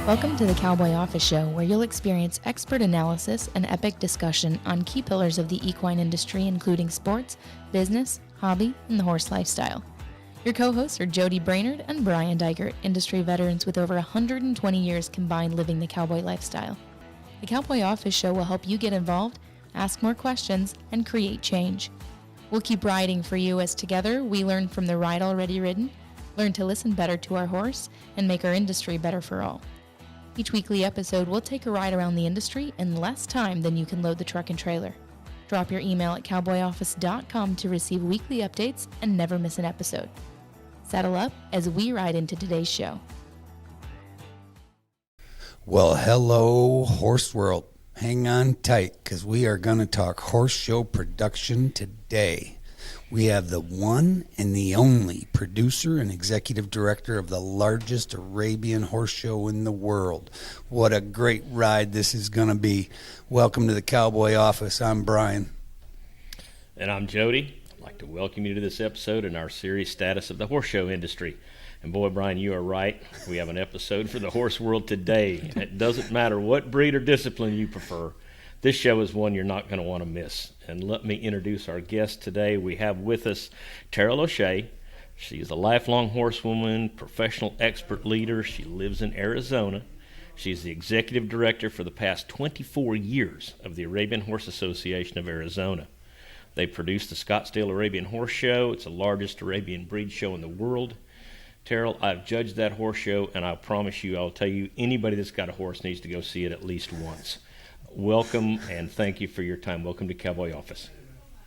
Welcome to the Cowboy Office Show, where you'll experience expert analysis and epic discussion on key pillars of the equine industry, including sports, business, hobby, and the horse lifestyle. Your co-hosts are Jody Brainerd and Brian Dykert, industry veterans with over 120 years combined living the cowboy lifestyle. The Cowboy Office Show will help you get involved, ask more questions, and create change. We'll keep riding for you as together we learn from the ride already ridden, learn to listen better to our horse, and make our industry better for all. Each weekly episode will take a ride around the industry in less time than you can load the truck and trailer. Drop your email at cowboyoffice.com to receive weekly updates and never miss an episode. Saddle up as we ride into today's show. Well, hello, Horse World. Hang on tight, because we are going to talk horse show production today. We have the one and the only producer and executive director of the largest Arabian horse show in the world. What a great ride this is going to be. Welcome to the Cowboy Office. I'm Brian. And I'm Jody. I'd like to welcome you to this episode in our series Status of the Horse Show Industry. And boy, Brian, you are right. We have an episode for the horse world today. It doesn't matter what breed or discipline you prefer. This show is one you're not going to want to miss. And let me introduce our guest today. We have with us Taryl O'Shea. She's a lifelong horsewoman, professional expert leader. She lives in Arizona. She's the executive director for the past 24 years of the Arabian Horse Association of Arizona. They produce the Scottsdale Arabian Horse Show. It's the largest Arabian breed show in the world. Taryl, I've judged that horse show, and I'll promise you, I'll tell you, anybody that's got a horse needs to go see it at least once. Welcome, and thank you for your time. Welcome to Cowboy Office.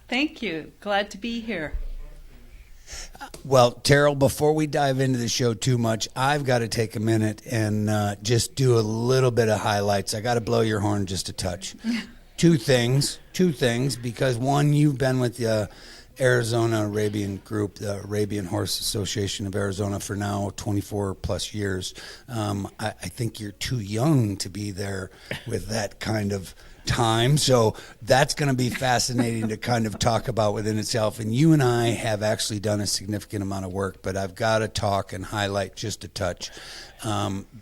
Thank you. Glad to be here. Well, Taryl, before we dive into the show too much, I've got to take a minute and just do a little bit of highlights. I got to blow your horn just a touch. Two things, because one, you've been with the Arizona Arabian group, the Arabian Horse Association of Arizona, for now 24 plus years. I think you're too young to be there with that kind of time. So that's going to be fascinating to kind of talk about within itself. And you and I have actually done a significant amount of work, but I've got to talk and highlight just a touch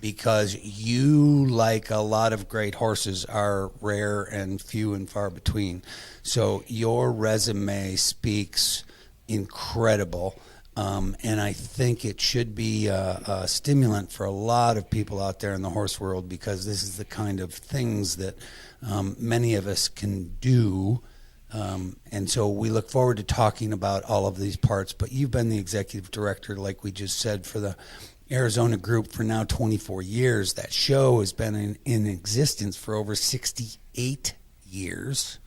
because you, like a lot of great horses, are rare and few and far between. So your resume speaks incredible. And I think it should be a stimulant for a lot of people out there in the horse world, because this is the kind of things that many of us can do. And so we look forward to talking about all of these parts. But you've been the executive director, like we just said, for the Arizona group for now 24 years. That show has been in existence for over 68 years.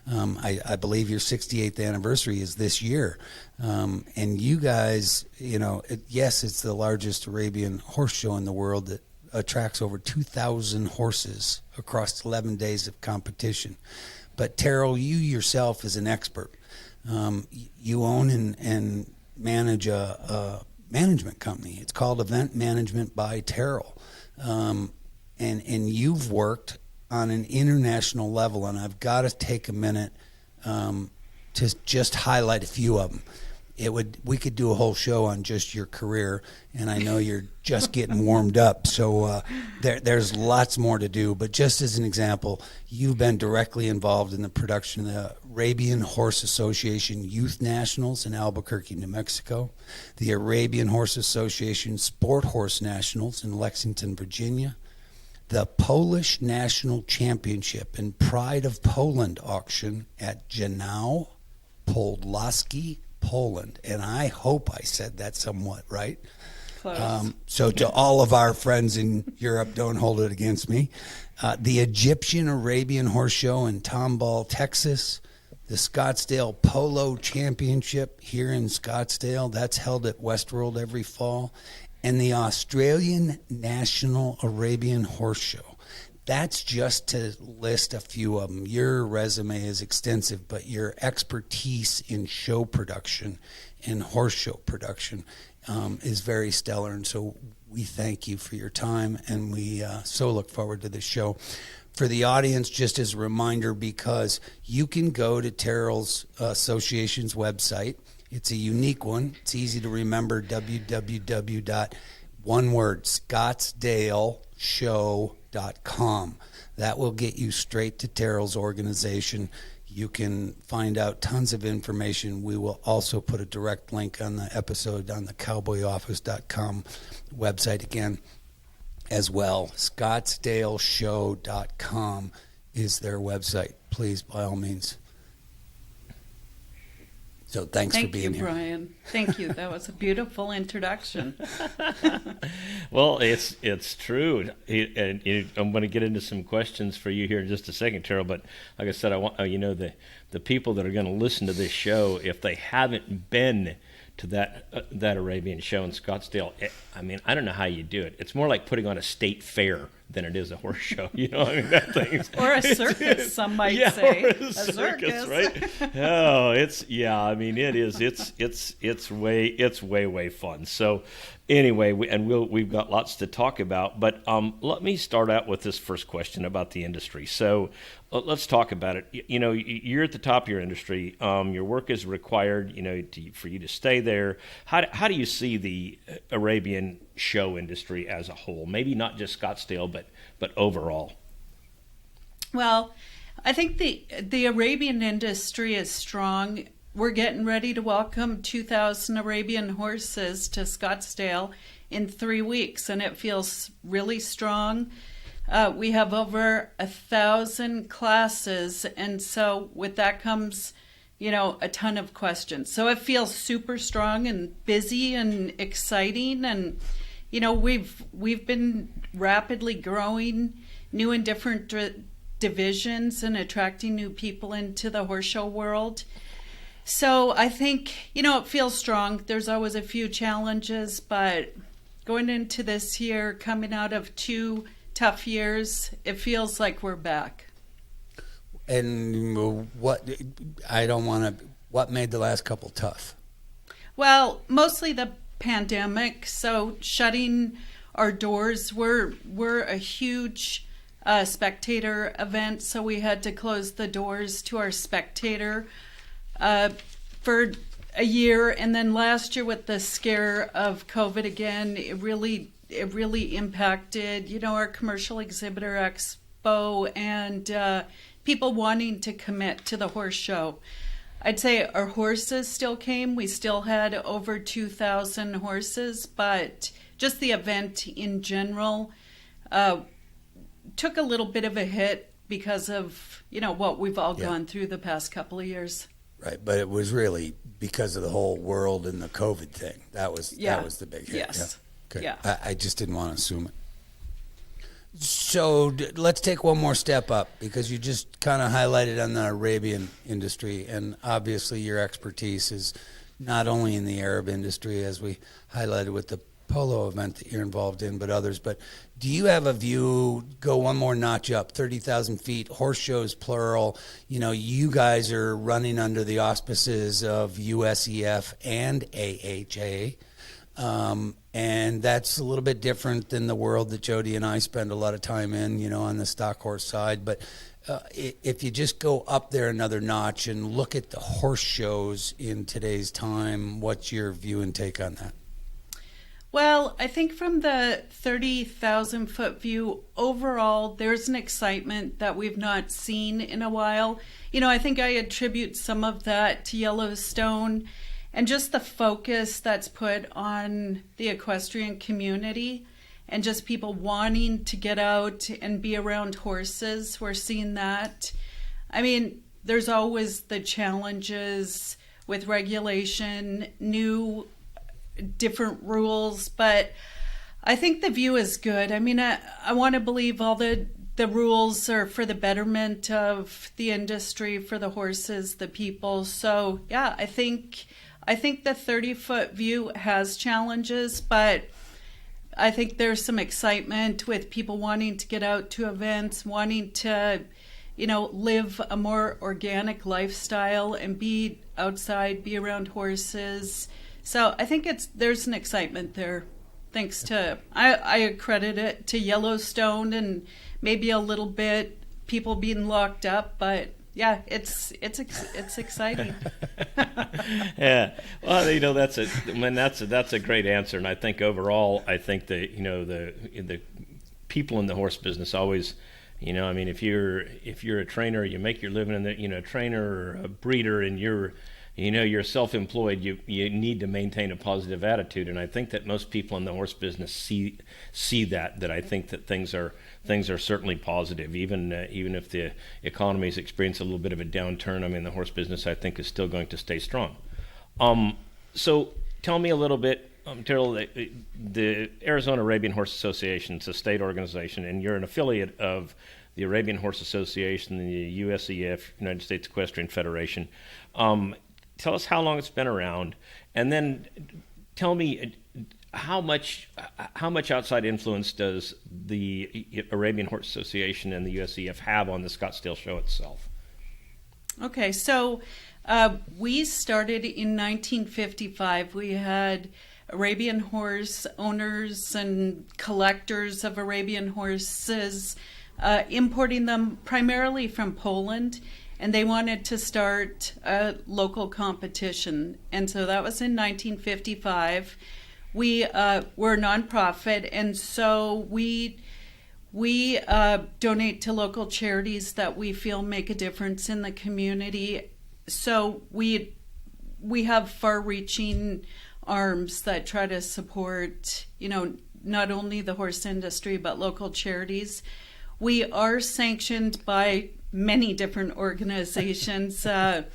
I believe your 68th anniversary is this year. And you guys, yes, it's the largest Arabian horse show in the world that attracts over 2,000 horses across 11 days of competition. But Taryl, you yourself is an expert. You own and manage a management company. It's called Event Management by Taryl. And you've worked on an international level, and I've got to take a minute to just highlight a few of them. We could do a whole show on just your career, and I know you're just getting warmed up, so there's lots more to do. But just as an example, you've been directly involved in the production of the Arabian Horse Association Youth Nationals in Albuquerque, New Mexico, the Arabian Horse Association Sport Horse Nationals in Lexington, Virginia, the Polish National Championship and Pride of Poland auction at Janów, Podlaski, Poland. And I hope I said that somewhat right. Close. So to all of our friends in Europe, don't hold it against me. The Egyptian Arabian Horse Show in Tomball, Texas. The Scottsdale Polo Championship here in Scottsdale. That's held at Westworld every fall. And the Australian National Arabian Horse Show. That's just to list a few of them. Your resume is extensive, but your expertise in show production and horse show production is very stellar. And so we thank you for your time, and we so look forward to this show. For the audience, just as a reminder, because you can go to Taryl's association's website. It's a unique one. It's easy to remember, www.Scottsdale Show.com. That will get you straight to Taryl's organization. You can find out tons of information. We will also put a direct link on the episode on the cowboyoffice.com website again as well. Scottsdaleshow.com is their website. Please, by all means. So thanks for being here. Thank you, Brian. Thank you. That was a beautiful introduction. Well, it's true. I'm going to get into some questions for you here in just a second, Taryl. But like I said, I want the people that are going to listen to this show, if they haven't been to that Arabian show in Scottsdale, I don't know how you do it. It's more like putting on a state fair than it is a horse show. That thing. Or a circus, some might say. Or a circus, right? Oh, it is. It's way fun. So anyway, we've got lots to talk about, but let me start out with this first question about the industry. So let's talk about it. You're at the top of your industry. Your work is required, for you to stay there. How do you see the Arabian show industry as a whole? Maybe not just Scottsdale, but overall. Well, I think the Arabian industry is strong. We're getting ready to welcome 2,000 Arabian horses to Scottsdale in 3 weeks, and it feels really strong. We have over 1,000 classes, and so with that comes, a ton of questions. So it feels super strong and busy and exciting, and we've been rapidly growing new and different divisions and attracting new people into the horse show world. So I think, it feels strong. There's always a few challenges, but going into this year, coming out of 2 tough years, it feels like we're back. And what made the last couple tough? Well, mostly the pandemic. So shutting our doors, we're a huge spectator event, so we had to close the doors to our spectator for a year, and then last year with the scare of COVID again, it really impacted our commercial exhibitor expo and people wanting to commit to the horse show. I'd say our horses still came. We still had over 2,000 horses, but just the event in general took a little bit of a hit because of what we've all gone through the past couple of years. Right, but it was really because of the whole world and the COVID thing. That was the big hit. Yes. Yeah. Okay. Yeah. I just didn't want to assume it. So let's take one more step up, because you just kind of highlighted on the Arabian industry, and obviously your expertise is not only in the Arab industry, as we highlighted with the polo event that you're involved in, but others. But do you have a view, go one more notch up, 30,000 feet, horse shows plural, you guys are running under the auspices of USEF and AHAA, and that's a little bit different than the world that Jody and I spend a lot of time in, on the stock horse side. But if you just go up there another notch and look at the horse shows in today's time, what's your view and take on that? Well, I think from the 30,000 foot view, overall, there's an excitement that we've not seen in a while. I think I attribute some of that to Yellowstone and just the focus that's put on the equestrian community and just people wanting to get out and be around horses. We're seeing that. There's always the challenges with regulation, new different rules, but I think the view is good. I want to believe all the rules are for the betterment of the industry, for the horses, the people. So yeah, I think the 30-foot view has challenges, but I think there's some excitement with people wanting to get out to events, wanting to live a more organic lifestyle and be outside, be around horses. So I think there's an excitement there, thanks to, I accredit it to Yellowstone and maybe a little bit people being locked up, but yeah, it's exciting. Yeah, well, that's a great answer, and I think overall, I think the people in the horse business always, I mean, if you're a trainer, you make your living in the, a trainer or a breeder, and you're self-employed, you need to maintain a positive attitude. And I think that most people in the horse business see that I think that things are certainly positive, even if the economy is experiencing a little bit of a downturn. I mean, the horse business, I think, is still going to stay strong. So tell me a little bit, Taryl, the Arizona Arabian Horse Association is a state organization, and you're an affiliate of the Arabian Horse Association and the USEF, United States Equestrian Federation. Tell us how long it's been around, and then tell me how much outside influence does the Arabian Horse Association and the USEF have on the Scottsdale show itself? Okay, so we started in 1955. We had Arabian horse owners and collectors of Arabian horses importing them primarily from Poland, and they wanted to start a local competition. And so that was in 1955. We were a nonprofit, and so we donate to local charities that we feel make a difference in the community. So we have far-reaching arms that try to support, not only the horse industry, but local charities. We are sanctioned by many different organizations. The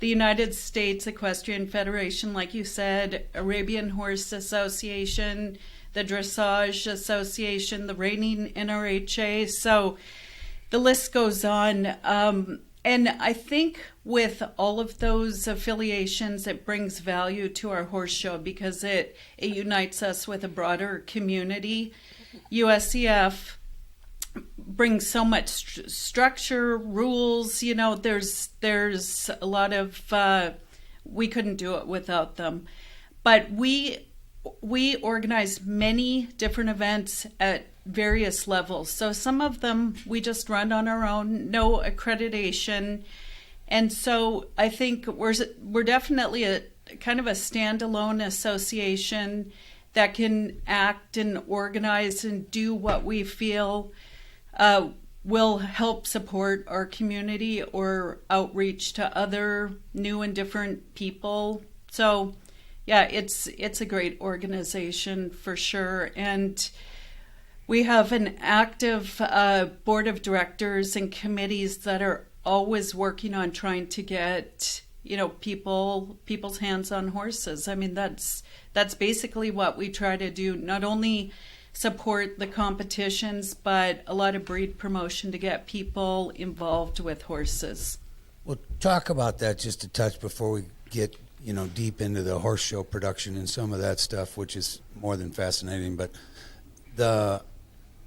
United States Equestrian Federation, like you said, Arabian Horse Association, the Dressage Association, the Reining NRHA. So the list goes on. And I think with all of those affiliations, it brings value to our horse show because it unites us with a broader community. USEF brings so much structure, rules. There's a lot of we couldn't do it without them. But we organize many different events at various levels. So some of them we just run on our own, no accreditation. And so I think we're definitely a kind of a standalone association that can act and organize and do what we feel will help support our community or outreach to other new and different people. So yeah, it's a great organization for sure. And we have an active board of directors and committees that are always working on trying to get, people's hands on horses. I mean, that's basically what we try to do, not only support the competitions, but a lot of breed promotion to get people involved with horses. Well, talk about that just a touch before we get, deep into the horse show production and some of that stuff, which is more than fascinating. But the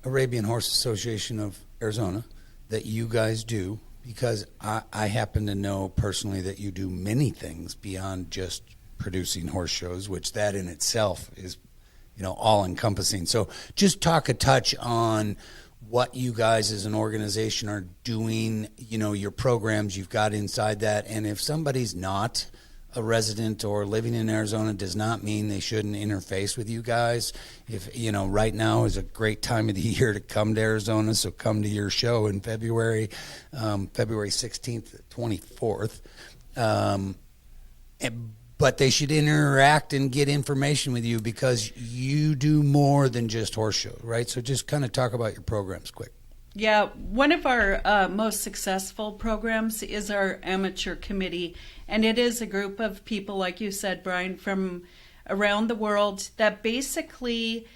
Arabian Horse Association of Arizona that you guys do, because I happen to know personally that you do many things beyond just producing horse shows, which that in itself is, all encompassing. So just talk a touch on what you guys as an organization are doing, your programs you've got inside that. And if somebody's not a resident or living in Arizona, does not mean they shouldn't interface with you guys. If, right now is a great time of the year to come to Arizona, so come to your show in February 16th, 24th. But they should interact and get information with you because you do more than just horse shows, right? So just kind of talk about your programs quick. Yeah, one of our most successful programs is our amateur committee, and it is a group of people, like you said, Brian, from around the world that basically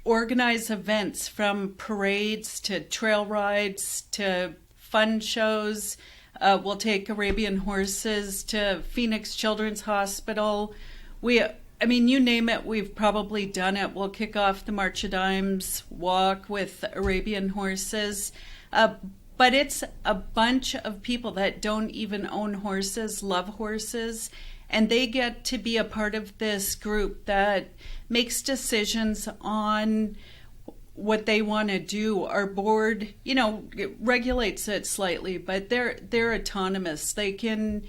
organize events from parades to trail rides to fun shows. We'll take Arabian horses to Phoenix Children's Hospital. You name it, we've probably done it. We'll kick off the March of Dimes walk with Arabian horses. But it's a bunch of people that don't even own horses, love horses, and they get to be a part of this group that makes decisions on what they want to do. Our board, regulates it slightly, but they're autonomous. They can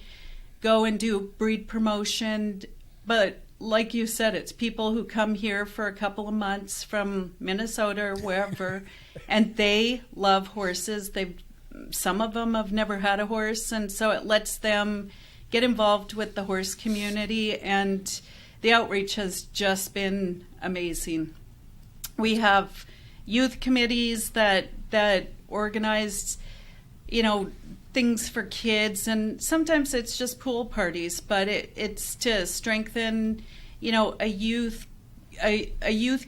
go and do breed promotion, but like you said, it's people who come here for a couple of months from Minnesota or wherever, and they love horses. Some of them have never had a horse, and so it lets them get involved with the horse community, and the outreach has just been amazing. We have youth committees that organize, things for kids, and sometimes it's just pool parties, but it's to strengthen, a youth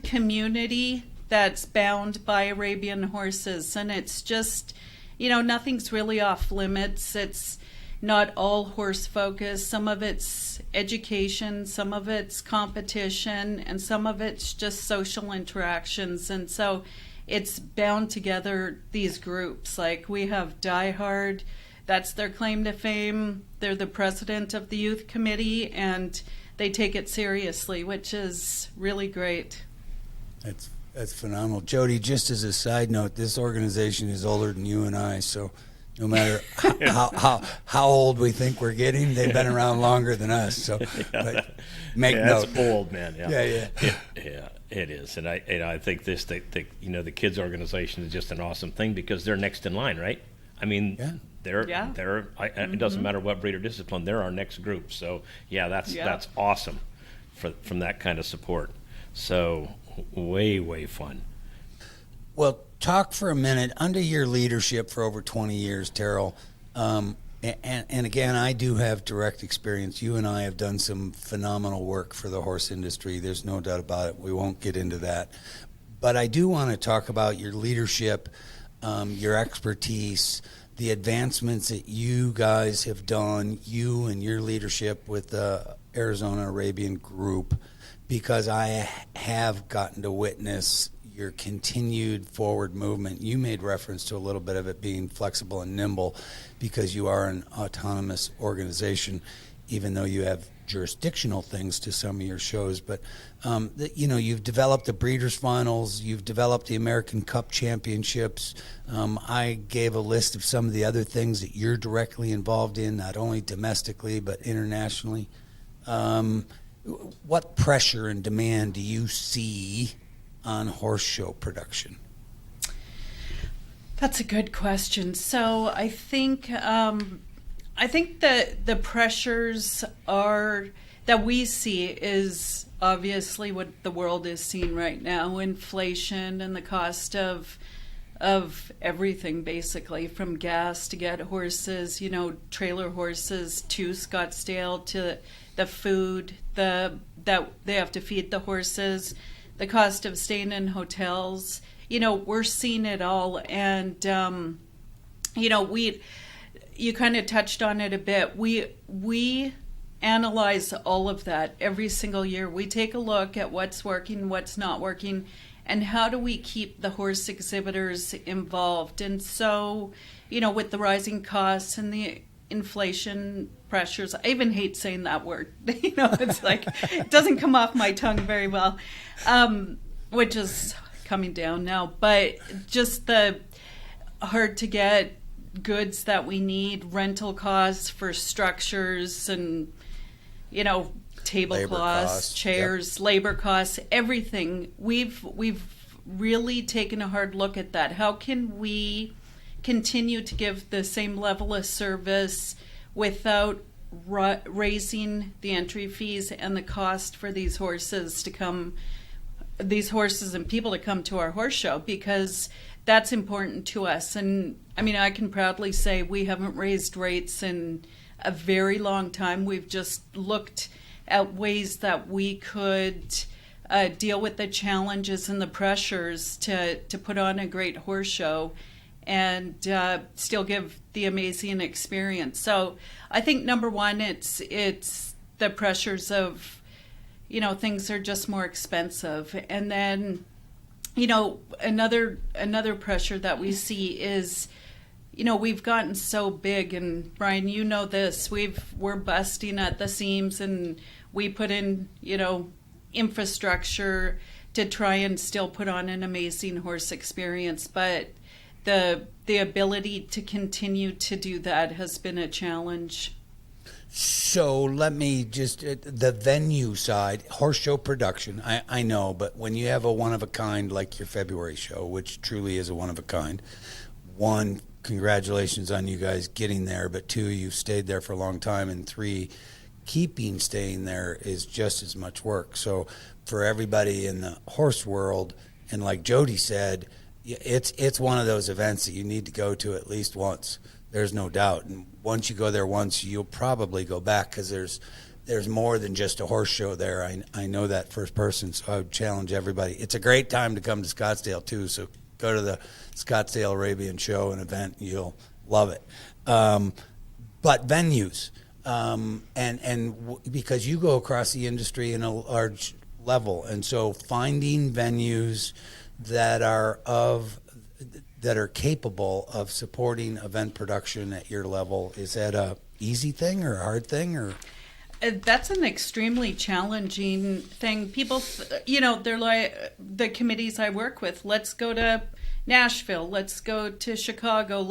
community that's bound by Arabian horses, and it's just, nothing's really off limits. It's not all horse focused. Some of it's education, some of it's competition, and some of it's just social interactions, and so it's bound together these groups. Like we have Die Hard, that's their claim to fame. They're the president of the youth committee, and they take it seriously, which is really great. That's phenomenal. Jody, just as a side note, this organization is older than you and I, so no matter how old we think we're getting, they've been around longer than us. So but make note. That's old, man. Yeah. It is, and I think the kids organization is just an awesome thing because they're next in line, right? I mean, it doesn't matter what breed or discipline, they're our next group. So that's awesome from that kind of support. So way fun. Well, talk for a minute under your leadership for over 20 years, Taryl. And again, I do have direct experience. You and I have done some phenomenal work for the horse industry. There's no doubt about it. We won't get into that. But I do want to talk about your leadership, your expertise, the advancements that you guys have done, you and your leadership with the Arizona Arabian group, because I have gotten to witness your continued forward movement. You made reference to a little bit of it being flexible and nimble because you are an autonomous organization, even though you have jurisdictional things to some of your shows. But, you've developed the Breeders' Finals, you've developed the American Cup Championships. I gave a list of some of the other things that you're directly involved in, not only domestically but internationally. What pressure and demand do you see on horse show production? That's a good question. So I think that the pressures that we see is obviously what the world is seeing right now: inflation and the cost of everything, basically, from gas to get horses, trailer horses to Scottsdale, to the food that they have to feed the horses, the cost of staying in hotels. We're seeing it all. And, you kind of touched on it a bit. We analyze all of that every single year. We take a look at what's working, what's not working, and how do we keep the horse exhibitors involved. And so, with the rising costs and the inflation pressures, I even hate saying that word. It's like, it doesn't come off my tongue very well, which is coming down now. But just the hard to get goods that we need, rental costs for structures and, tablecloths, chairs, labor costs, everything. We've really taken a hard look at that. How can we continue to give the same level of service without raising the entry fees and the cost for these horses and people to come to our horse show? Because that's important to us. And I can proudly say we haven't raised rates in a very long time. We've just looked at ways that we could deal with the challenges and the pressures to put on a great horse show and still give the amazing experience. So I think number one, it's the pressures of, things are just more expensive. And then, another pressure that we see is, we've gotten so big, and Brian, this, we're busting at the seams, and we put in, infrastructure to try and still put on an amazing horse experience. But the ability to continue to do that has been a challenge. So let me just, the venue side, horse show production, I know, but when you have a one-of-a-kind like your February show, which truly is a one-of-a-kind, one, congratulations on you guys getting there, but two, you've stayed there for a long time, and three, staying there is just as much work. So for everybody in the horse world, and like Jody said, it's one of those events that you need to go to at least once. There's no doubt. And once you go there once, you'll probably go back, because there's more than just a horse show there. I know that first person, so I would challenge everybody. It's a great time to come to Scottsdale, too, so go to the Scottsdale Arabian show and event. You'll love it. But venues, because you go across the industry in a large level, and so finding venues that are capable of supporting event production at your level, is that a easy thing or a hard thing? Or that's an extremely challenging thing. People, they're like, the committees I work with, let's go to Nashville, let's go to Chicago,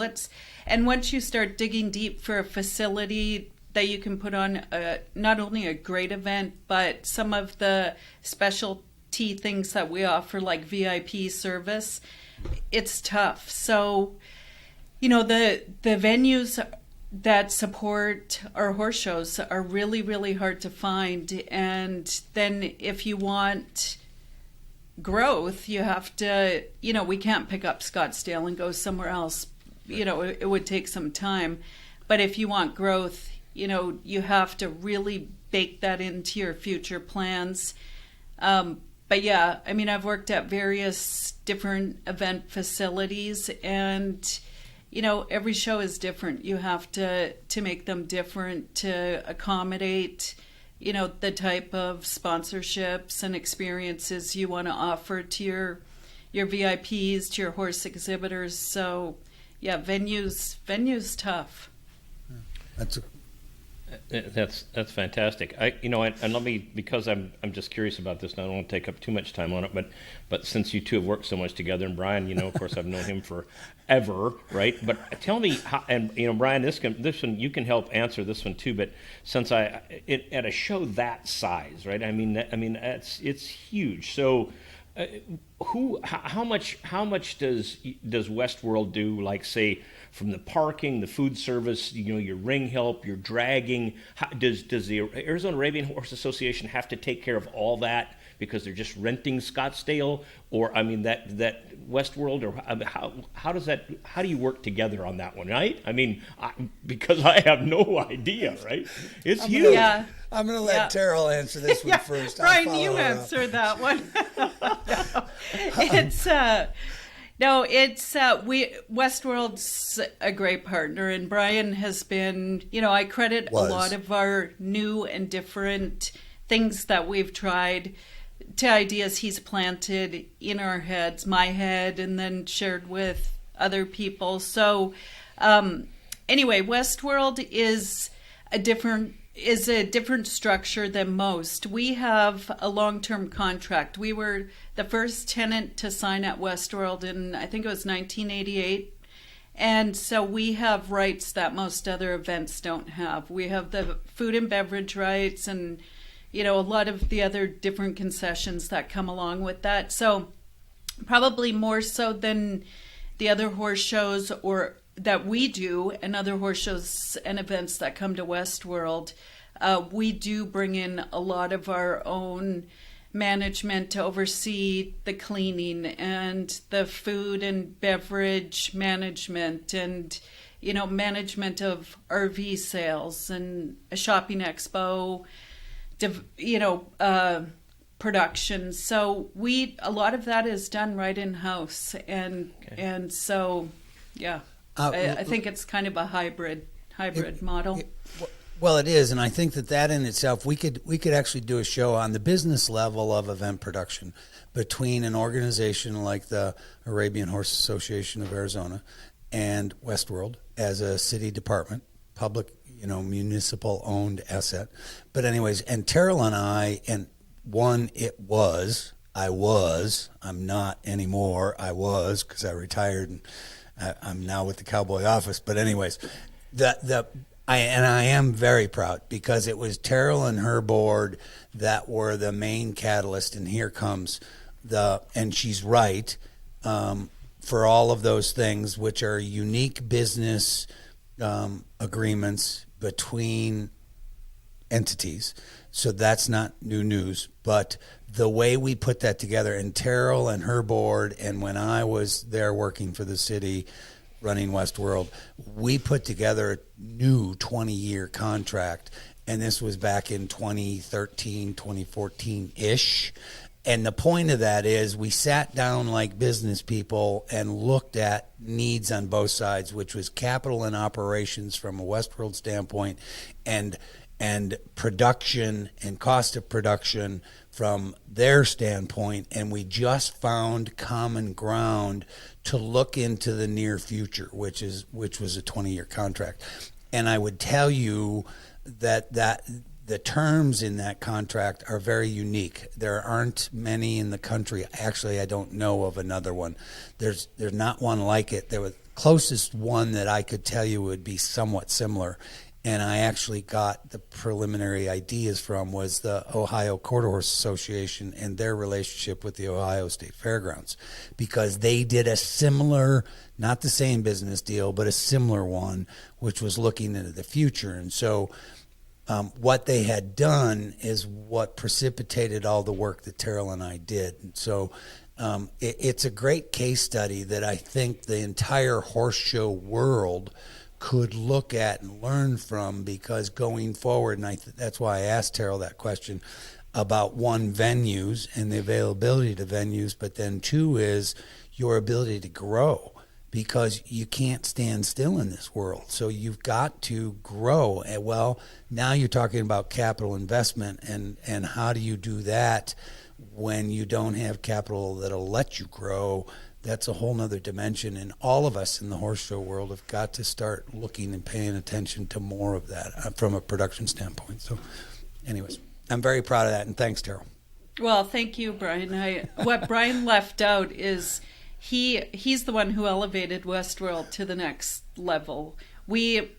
and once you start digging deep for a facility that you can put on not only a great event, but some of the specialty things that we offer, like VIP service, it's tough. So, the venues that support our horse shows are really, really hard to find. And then if you want growth, you have to, we can't pick up Scottsdale and go somewhere else. It would take some time. But if you want growth, you have to really bake that into your future plans. But yeah, I've worked at various different event facilities, and every show is different. You have to make them different to accommodate the type of sponsorships and experiences you want to offer to your VIPs, to your horse exhibitors. So yeah, venues tough. That's fantastic. And let me, because I'm just curious about this, and I don't want to take up too much time on it, but since you two have worked so much together, and Brian, of course, I've known him forever, right? But tell me how, and Brian, this one you can help answer this one too. But since at a show that size, right? It's huge. So. How much does Westworld do, like, say, from the parking, the food service, your ring help, your dragging? Does the Arizona Arabian Horse Association have to take care of all that because they're just renting Scottsdale, or that Westworld, or how do you work together on that one, right? Because I have no idea, right? It's huge. Yeah. I'm going to let Taryl answer this one first. Brian, you answer that one. Westworld's a great partner, and Brian has been, I credit a lot of our new and different things that we've tried to ideas he's planted in our heads, my head, and then shared with other people. So anyway, Westworld is a different structure than most. We have a long-term contract. We were the first tenant to sign at Westworld in, I think it was 1988. And so we have rights that most other events don't have. We have the food and beverage rights and, a lot of the other different concessions that come along with that. So probably more so than the other horse shows or that we do, and other horse shows and events that come to Westworld, we do bring in a lot of our own management to oversee the cleaning and the food and beverage management, and management of RV sales and a shopping expo, production. So a lot of that is done right in house, and so yeah. I think it's kind of a hybrid model. Well, it is, and I think that in itself, we could actually do a show on the business level of event production between an organization like the Arabian Horse Association of Arizona and Westworld as a city department, public, municipal-owned asset. But anyways, and Taryl and I, and one, I'm not anymore. I was, because I retired, and I'm now with the Cowboy office. But anyways, I am very proud because it was Taryl and her board that were the main catalyst. And here comes and she's right, for all of those things, which are unique business agreements between entities. So that's not new news, but the way we put that together, and Taryl and her board, and when I was there working for the city running Westworld, we put together a new 20-year contract, and this was back in 2013, 2014-ish. And the point of that is we sat down like business people and looked at needs on both sides, which was capital and operations from a Westworld standpoint, and production and cost of production from their standpoint. And we just found common ground to look into the near future, which was a 20-year contract. And I would tell you that the terms in that contract are very unique. There aren't many in the country. Actually, I don't know of another one. There's not one like it. The closest one that I could tell you would be somewhat similar, and I actually got the preliminary ideas from, was the Ohio Quarter Horse Association and their relationship with the Ohio State Fairgrounds, because they did a similar, not the same business deal, but a similar one, which was looking into the future. And so what they had done is what precipitated all the work that Taryl and I did. And so it's a great case study that I think the entire horse show world could look at and learn from, because going forward, and that's why I asked Taryl that question about, one, venues and the availability to venues, but then two is your ability to grow, because you can't stand still in this world. So you've got to grow. And well, now you're talking about capital investment, and how do you do that when you don't have capital that'll let you grow? That's a whole nother dimension. And all of us in the horse show world have got to start looking and paying attention to more of that from a production standpoint. So anyways, I'm very proud of that. And thanks, Taryl. Well, thank you, Brian. What Brian left out is he's the one who elevated Westworld to the next level. We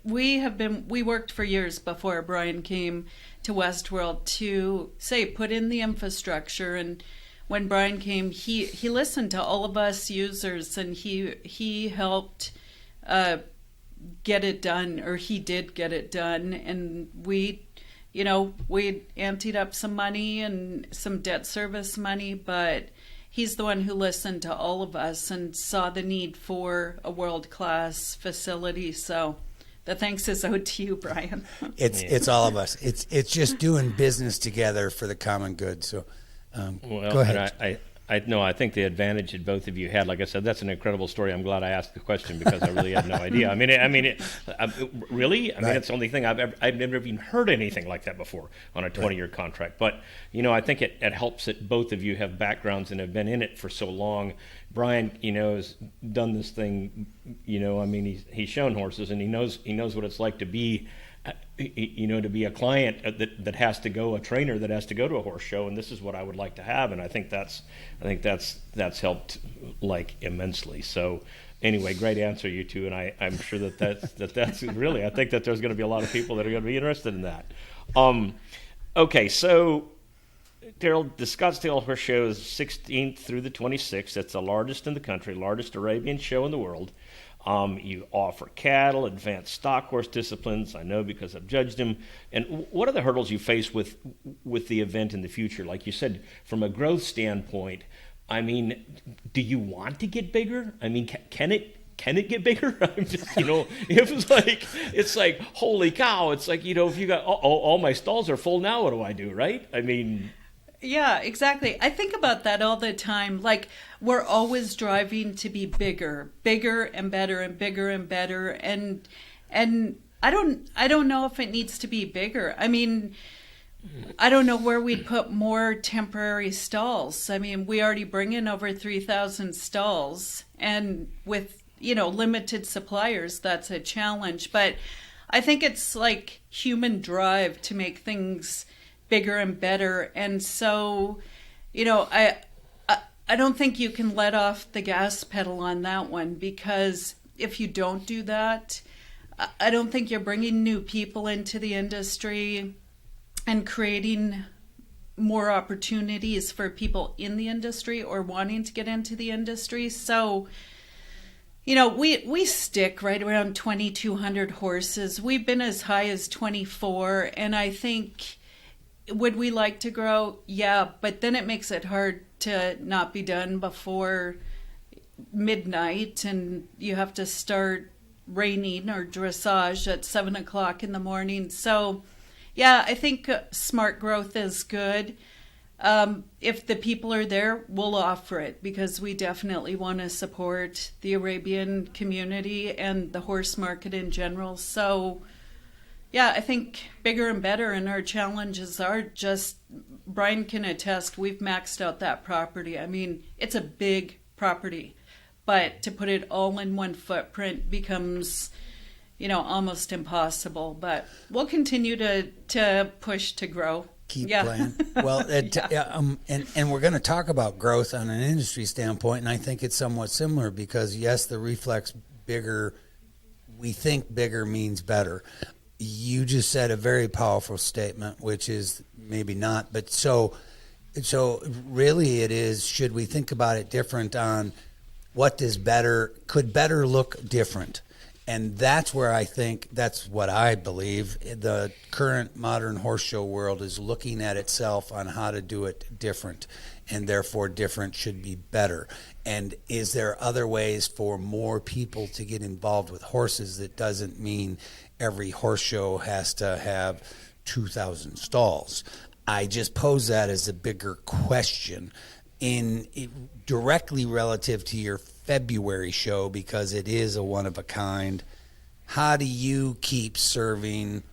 worked for years before Brian came to Westworld to put in the infrastructure. And when Brian came, he listened to all of us users, and he helped get it done, or he did get it done. And we anteed up some money and some debt service money, but he's the one who listened to all of us and saw the need for a world-class facility. So the thanks is out to you, Brian. It's all of us. It's just doing business together for the common good. So go ahead. And I think the advantage that both of you had, like I said, that's an incredible story. I'm glad I asked the question, because I really had no idea. Really? It's the only thing I've never even heard anything like that before on a 20-year contract. But, I think it helps that both of you have backgrounds and have been in it for so long. Brian, has done this thing, he's shown horses, and he knows what it's like to be, to be a client that has to go, a trainer that has to go to a horse show, and this is what I would like to have, and I think that's helped immensely. So anyway, great answer, you two, and I'm sure that's really, I think that there's going to be a lot of people that are going to be interested in that. Okay, so Taryl, the Scottsdale Horse Show is 16th through the 26th. It's the largest in the country, largest Arabian show in the world. You offer cattle, advanced stock horse disciplines. I know because I've judged them. And what are the hurdles you face with the event in the future? Like you said, from a growth standpoint, do you want to get bigger? Can it get bigger? I'm just, it's like, holy cow. It's like, if you got all my stalls are full now, what do I do, right? Yeah, exactly. I think about that all the time. Like, we're always driving to be bigger and better and bigger and better. And I don't know if it needs to be bigger. I don't know where we'd put more temporary stalls. We already bring in over 3,000 stalls, and with, limited suppliers, that's a challenge. But I think it's like human drive to make things bigger and better. And so, I don't think you can let off the gas pedal on that one, because if you don't do that, I don't think you're bringing new people into the industry and creating more opportunities for people in the industry or wanting to get into the industry. So, we stick right around 2,200 horses. We've been as high as 24, and I think, would we like to grow? Yeah, but then it makes it hard to not be done before midnight, and you have to start reining or dressage at 7 o'clock in the morning. So, yeah, I think smart growth is good. If the people are there, we'll offer it, because we definitely want to support the Arabian community and the horse market in general. So, yeah, I think bigger and better, and our challenges are just, Brian can attest, we've maxed out that property. I mean, it's a big property, but to put it all in one footprint becomes, almost impossible. But we'll continue to push to grow. Keep playing. Well, and we're going to talk about growth on an industry standpoint, and I think it's somewhat similar, because yes, the reflex bigger, we think bigger means better. You just said a very powerful statement, which is maybe not, but so really it is, should we think about it different on what does better, could better look different? And that's where I think, that's what I believe, the current modern horse show world is looking at itself on how to do it different, and therefore different should be better. And is there other ways for more people to get involved with horses? That doesn't mean every horse show has to have 2,000 stalls. I just pose that as a bigger question directly relative to your February show, because it is a one of a kind. How do you keep serving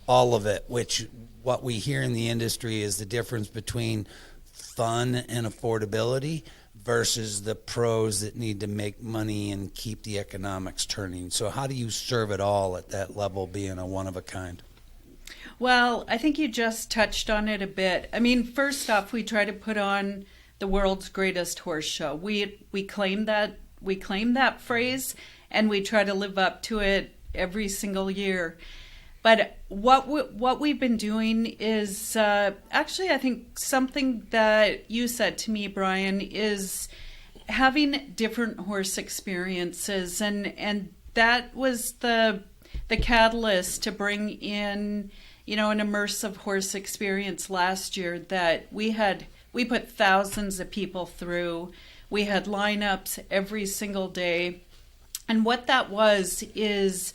all of it, which what we hear in the industry is the difference between fun and affordability versus the pros that need to make money and keep the economics turning. So how do you serve it all at that level, being a one of a kind? Well, I think you just touched on it a bit. I mean, first off, we try to put on the world's greatest horse show. We claim that phrase, and we try to live up to it every single year. But what we've been doing is actually, I think something that you said to me, Brian, is having different horse experiences, and that was the catalyst to bring in, an immersive horse experience last year that we put thousands of people through. We had lineups every single day. And what that was is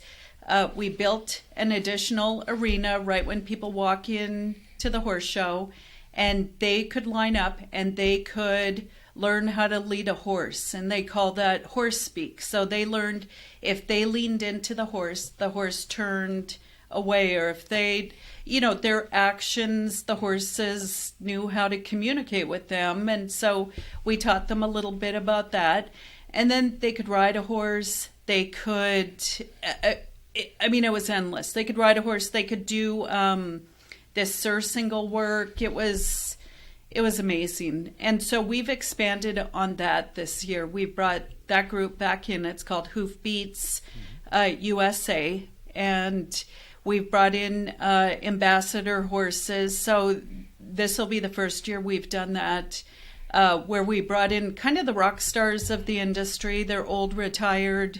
we built an additional arena right when people walk in to the horse show, and they could line up and they could learn how to lead a horse. And they call that horse speak. So they learned if they leaned into the horse turned away, or if they, their actions, the horses knew how to communicate with them. And so we taught them a little bit about that. And then they could ride a horse. They could, it was endless. They could ride a horse. They could do this surcingle work. It was amazing. And so we've expanded on that this year. We brought that group back in. It's called Hoofbeats USA. And we've brought in ambassador horses. So this will be the first year we've done that, where we brought in kind of the rock stars of the industry. They're old, retired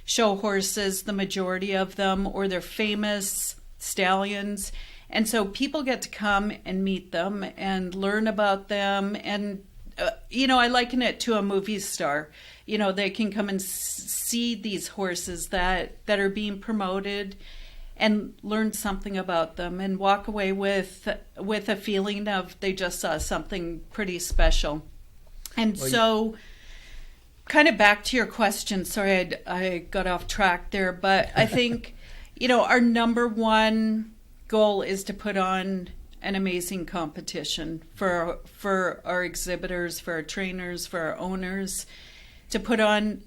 show horses, the majority of them, or they're famous stallions. And so people get to come and meet them and learn about them. And, I liken it to a movie star. They can come and see these horses that are being promoted and learn something about them and walk away with a feeling of they just saw something pretty special. And so kind of back to your question, sorry I got off track there, but I think, our number one goal is to put on an amazing competition for our exhibitors, for our trainers, for our owners, to put on,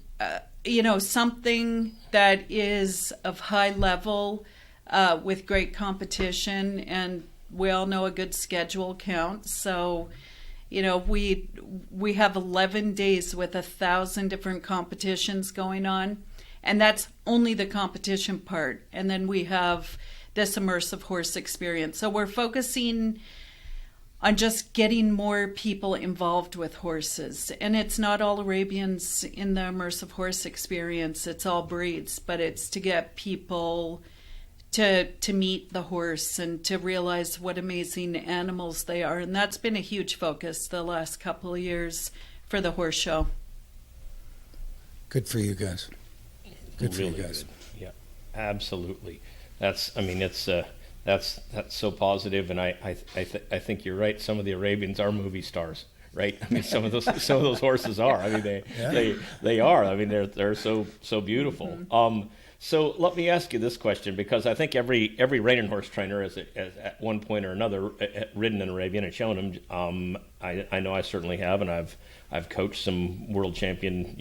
something that is of high level, with great competition. And we all know a good schedule counts. So, we have 11 days with 1,000 different competitions going on. And that's only the competition part. And then we have this immersive horse experience. So we're focusing on just getting more people involved with horses. And it's not all Arabians in the immersive horse experience, it's all breeds, but it's to get people to meet the horse and to realize what amazing animals they are. And that's been a huge focus the last couple of years for the horse show. Good for you guys. Good really for you guys. Good. Yeah, absolutely. That's so positive, and I think you're right. Some of the Arabians are movie stars, right? I mean, some of those horses are. I mean, they are. I mean, they're so beautiful. Mm-hmm. So let me ask you this question, because I think every reining horse trainer has at one point or another ridden an Arabian and shown them. I know I certainly have, and I've coached some world champion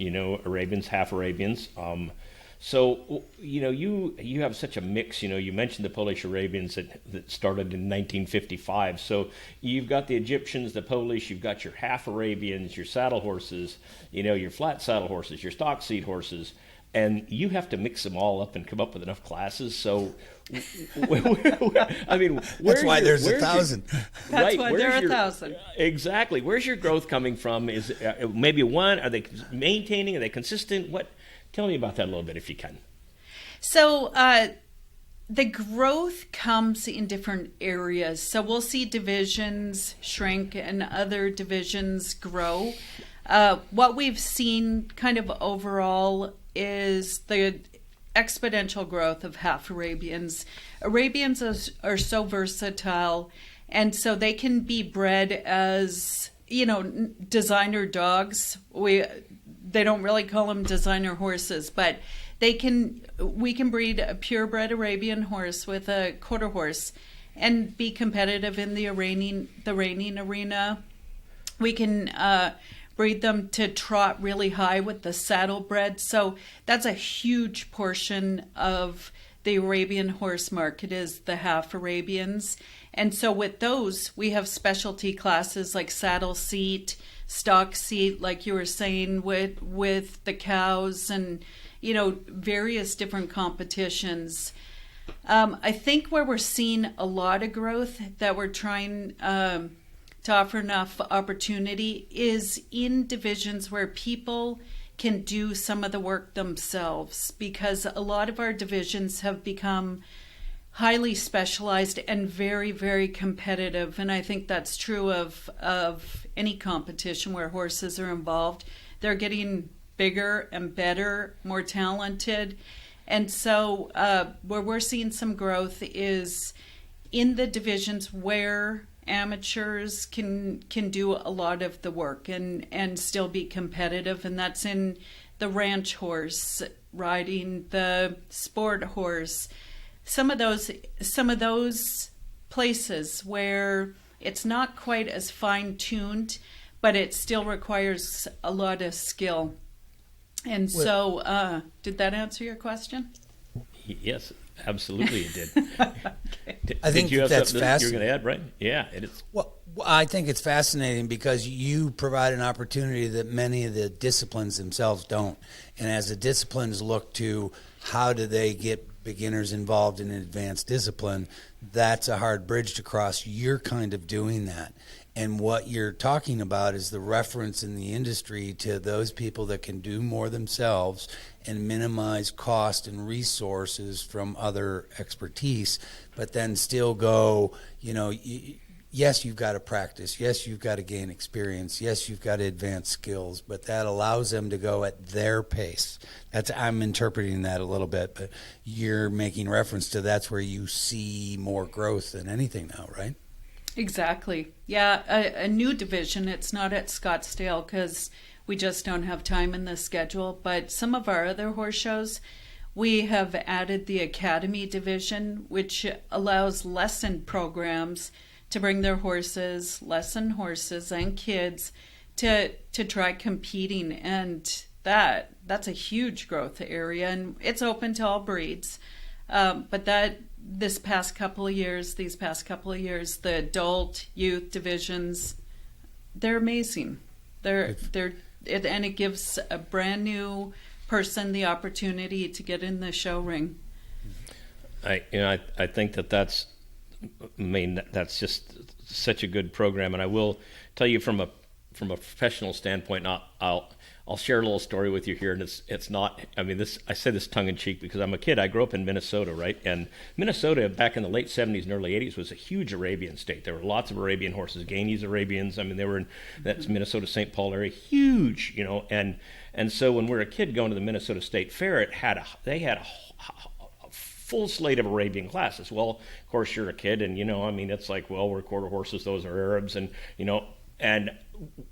Arabians, half Arabians. So, you have such a mix. You mentioned the Polish Arabians that started in 1955. So you've got the Egyptians, the Polish, you've got your half Arabians, your saddle horses, your flat saddle horses, your stock seat horses, and you have to mix them all up and come up with enough classes. So, I mean, that's why there's 1,000. That's why there are 1,000. Exactly. Where's your growth coming from? Is maybe one? Are they maintaining? Are they consistent? Tell me about that a little bit if you can. So the growth comes in different areas. So we'll see divisions shrink and other divisions grow. What we've seen kind of overall is the exponential growth of half Arabians. Arabians are so versatile, and so they can be bred as, designer dogs. They don't really call them designer horses, but we can breed a purebred Arabian horse with a quarter horse and be competitive in the reining arena. We can breed them to trot really high with the saddlebred. So that's a huge portion of the Arabian horse market is the half Arabians. And so with those, we have specialty classes like saddle seat, stock seat, like you were saying, with the cows and, various different competitions. I think where we're seeing a lot of growth that we're trying to offer enough opportunity is in divisions where people can do some of the work themselves, because a lot of our divisions have become highly specialized and very, very competitive. And I think that's true of any competition where horses are involved. They're getting bigger and better, more talented. And so where we're seeing some growth is in the divisions where amateurs can do a lot of the work and still be competitive. And that's in the ranch horse riding, the sport horse, some of those places where it's not quite as fine-tuned, but it still requires a lot of skill. And so, did that answer your question? Yes, absolutely it did. Okay. I think you have that's something fascinating. you're going to add, right? Yeah, it is. Well, I think it's fascinating because you provide an opportunity that many of the disciplines themselves don't. And as the disciplines look to how do they get beginners involved in an advanced discipline, that's a hard bridge to cross. You're kind of doing that. And what you're talking about is the reference in the industry to those people that can do more themselves and minimize cost and resources from other expertise, but then still go, yes, you've got to practice. Yes, you've got to gain experience. Yes, you've got to advance skills, but that allows them to go at their pace. I'm interpreting that a little bit, but you're making reference to that's where you see more growth than anything now, right? Exactly. Yeah, a new division. It's not at Scottsdale because we just don't have time in the schedule, but some of our other horse shows, we have added the Academy division, which allows lesson programs to bring their horses, lesson horses and kids to try competing. And that's a huge growth area, and it's open to all breeds. But these past couple of years, the adult, youth divisions, they're amazing. And it gives a brand new person the opportunity to get in the show ring. I think that's just such a good program, and I will tell you from a professional standpoint. I'll share a little story with you here, and it's not. I mean, I say this tongue in cheek because I'm a kid. I grew up in Minnesota, right? And Minnesota back in the late '70s and early '80s was a huge Arabian state. There were lots of Arabian horses, Gainey's Arabians. I mean, they were in that's Minnesota St. Paul area, huge, And so when we were a kid going to the Minnesota State Fair, they had a full slate of Arabian classes. Well, of course, you're a kid, and it's like, well, we're quarter horses, those are Arabs, and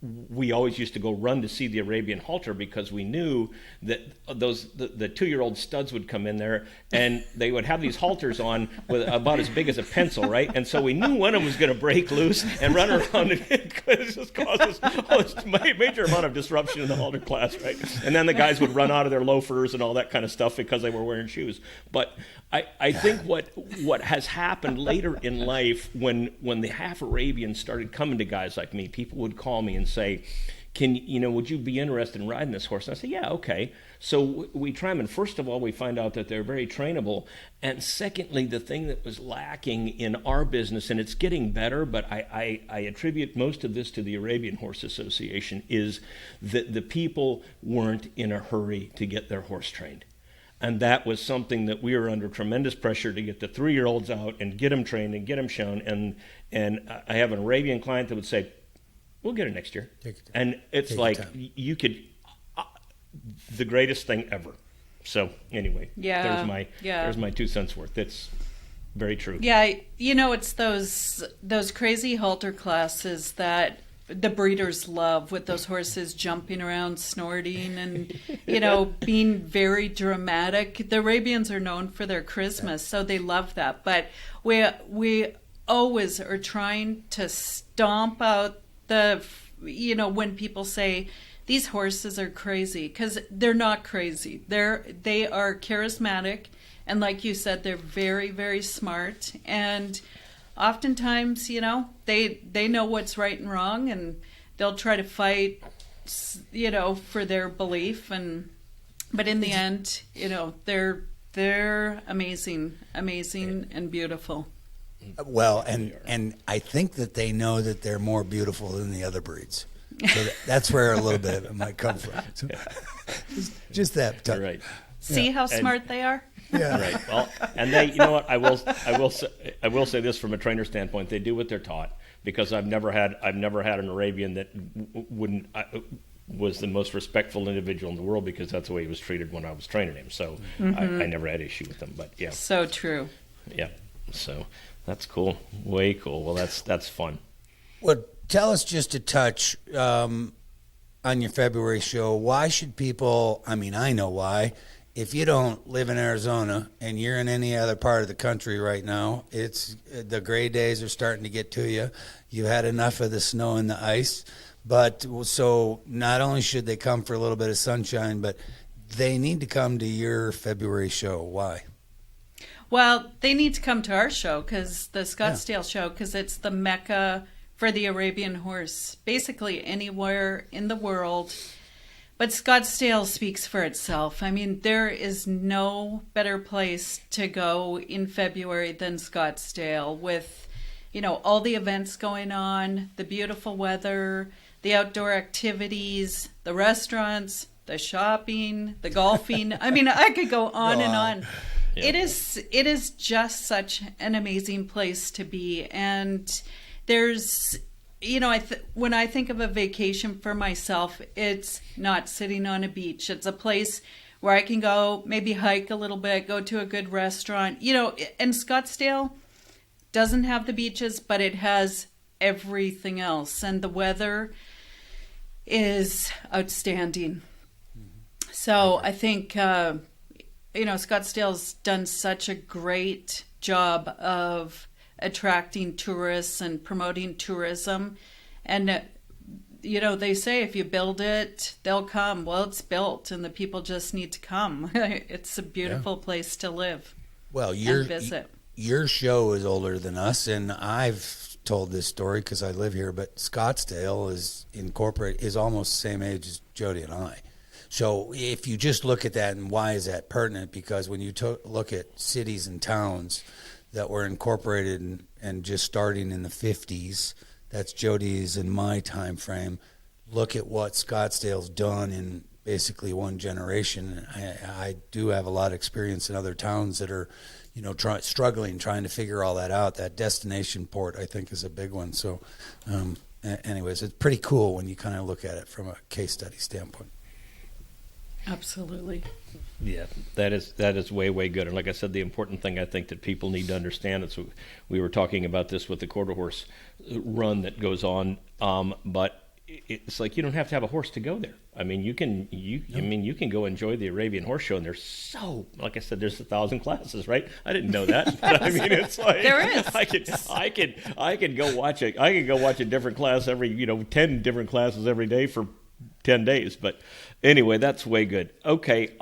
we always used to go run to see the Arabian halter because we knew that the 2-year-old studs would come in there and they would have these halters on with about as big as a pencil, right? And so we knew one of them was going to break loose and run around and it just causes a major amount of disruption in the halter class, right? And then the guys would run out of their loafers and all that kind of stuff because they were wearing shoes. But I think what has happened later in life when the half Arabians started coming to guys like me, people would call me and say, would you be interested in riding this horse? And I say, yeah, okay. So we try them, and first of all, we find out that they're very trainable. And secondly, the thing that was lacking in our business, and it's getting better, but I attribute most of this to the Arabian Horse Association, is that the people weren't in a hurry to get their horse trained. And that was something that we were under tremendous pressure to get the 3-year-olds out and get them trained and get them shown. And I have an Arabian client that would say, we'll get it next year. And it's like you could, the greatest thing ever. So anyway, there's my 2 cents worth. It's very true. Yeah, it's those crazy halter classes that the breeders love, with those horses jumping around, snorting, and being very dramatic. The Arabians are known for their charisma, so they love that. But we always are trying to stomp out when people say these horses are crazy, because they're not crazy. They are charismatic, and like you said, they're very, very smart, and oftentimes, they know what's right and wrong, and they'll try to fight, for their belief, but in the end, they're amazing and beautiful. Well, and I think that they know that they're more beautiful than the other breeds. So that's where a little bit of it might come from. So, just that. Right. See how smart they are? Yeah. Right. Well, and they, I will say this from a trainer standpoint, they do what they're taught, because I've never had an Arabian that was the most respectful individual in the world, because that's the way he was treated when I was training him. So I never had issue with him. But yeah. So true. Yeah. So that's cool. Way cool. Well, that's fun. Well, tell us just a touch on your February show. Why should people? I mean, I know why. If you don't live in Arizona and you're in any other part of the country right now, it's the gray days are starting to get to you. You've had enough of the snow and the ice. But so not only should they come for a little bit of sunshine, but they need to come to your February show. Why? Well, they need to come to our show, because the Scottsdale show, because it's the mecca for the Arabian horse, basically anywhere in the world. But Scottsdale speaks for itself. I mean, there is no better place to go in February than Scottsdale, with, all the events going on, the beautiful weather, the outdoor activities, the restaurants, the shopping, the golfing. I mean, I could go on and on. Yeah. It is just such an amazing place to be. And there's, when I think of a vacation for myself, it's not sitting on a beach. It's a place where I can go, maybe hike a little bit, go to a good restaurant. And Scottsdale doesn't have the beaches, but it has everything else. And the weather is outstanding. So I think, Scottsdale's done such a great job of attracting tourists and promoting tourism. And, they say if you build it, they'll come. Well, it's built, and the people just need to come. It's a beautiful place to live. Well, and visit. Your show is older than us, and I've told this story because I live here, but Scottsdale is almost the same age as Jody and I. So if you just look at that, and why is that pertinent? Because when you look at cities and towns that were incorporated and just starting in the 50s, that's Jody's and my time frame, look at what Scottsdale's done in basically one generation. I do have a lot of experience in other towns that are, struggling, trying to figure all that out. That destination port, I think, is a big one. So anyways, it's pretty cool when you kind of look at it from a case study standpoint. Absolutely. Yeah, that is way good. And like I said, the important thing I think that people need to understand is we were talking about this with the quarter horse run that goes on, but it's like you don't have to have a horse to go there. I mean, you can go enjoy the Arabian horse show, and there's like I said, there's 1,000 classes, right? I didn't know that, but I mean, it's like there is. I could go watch it. I could go watch a different class every 10 different classes every day for 10 days. But anyway, that's way good. Okay.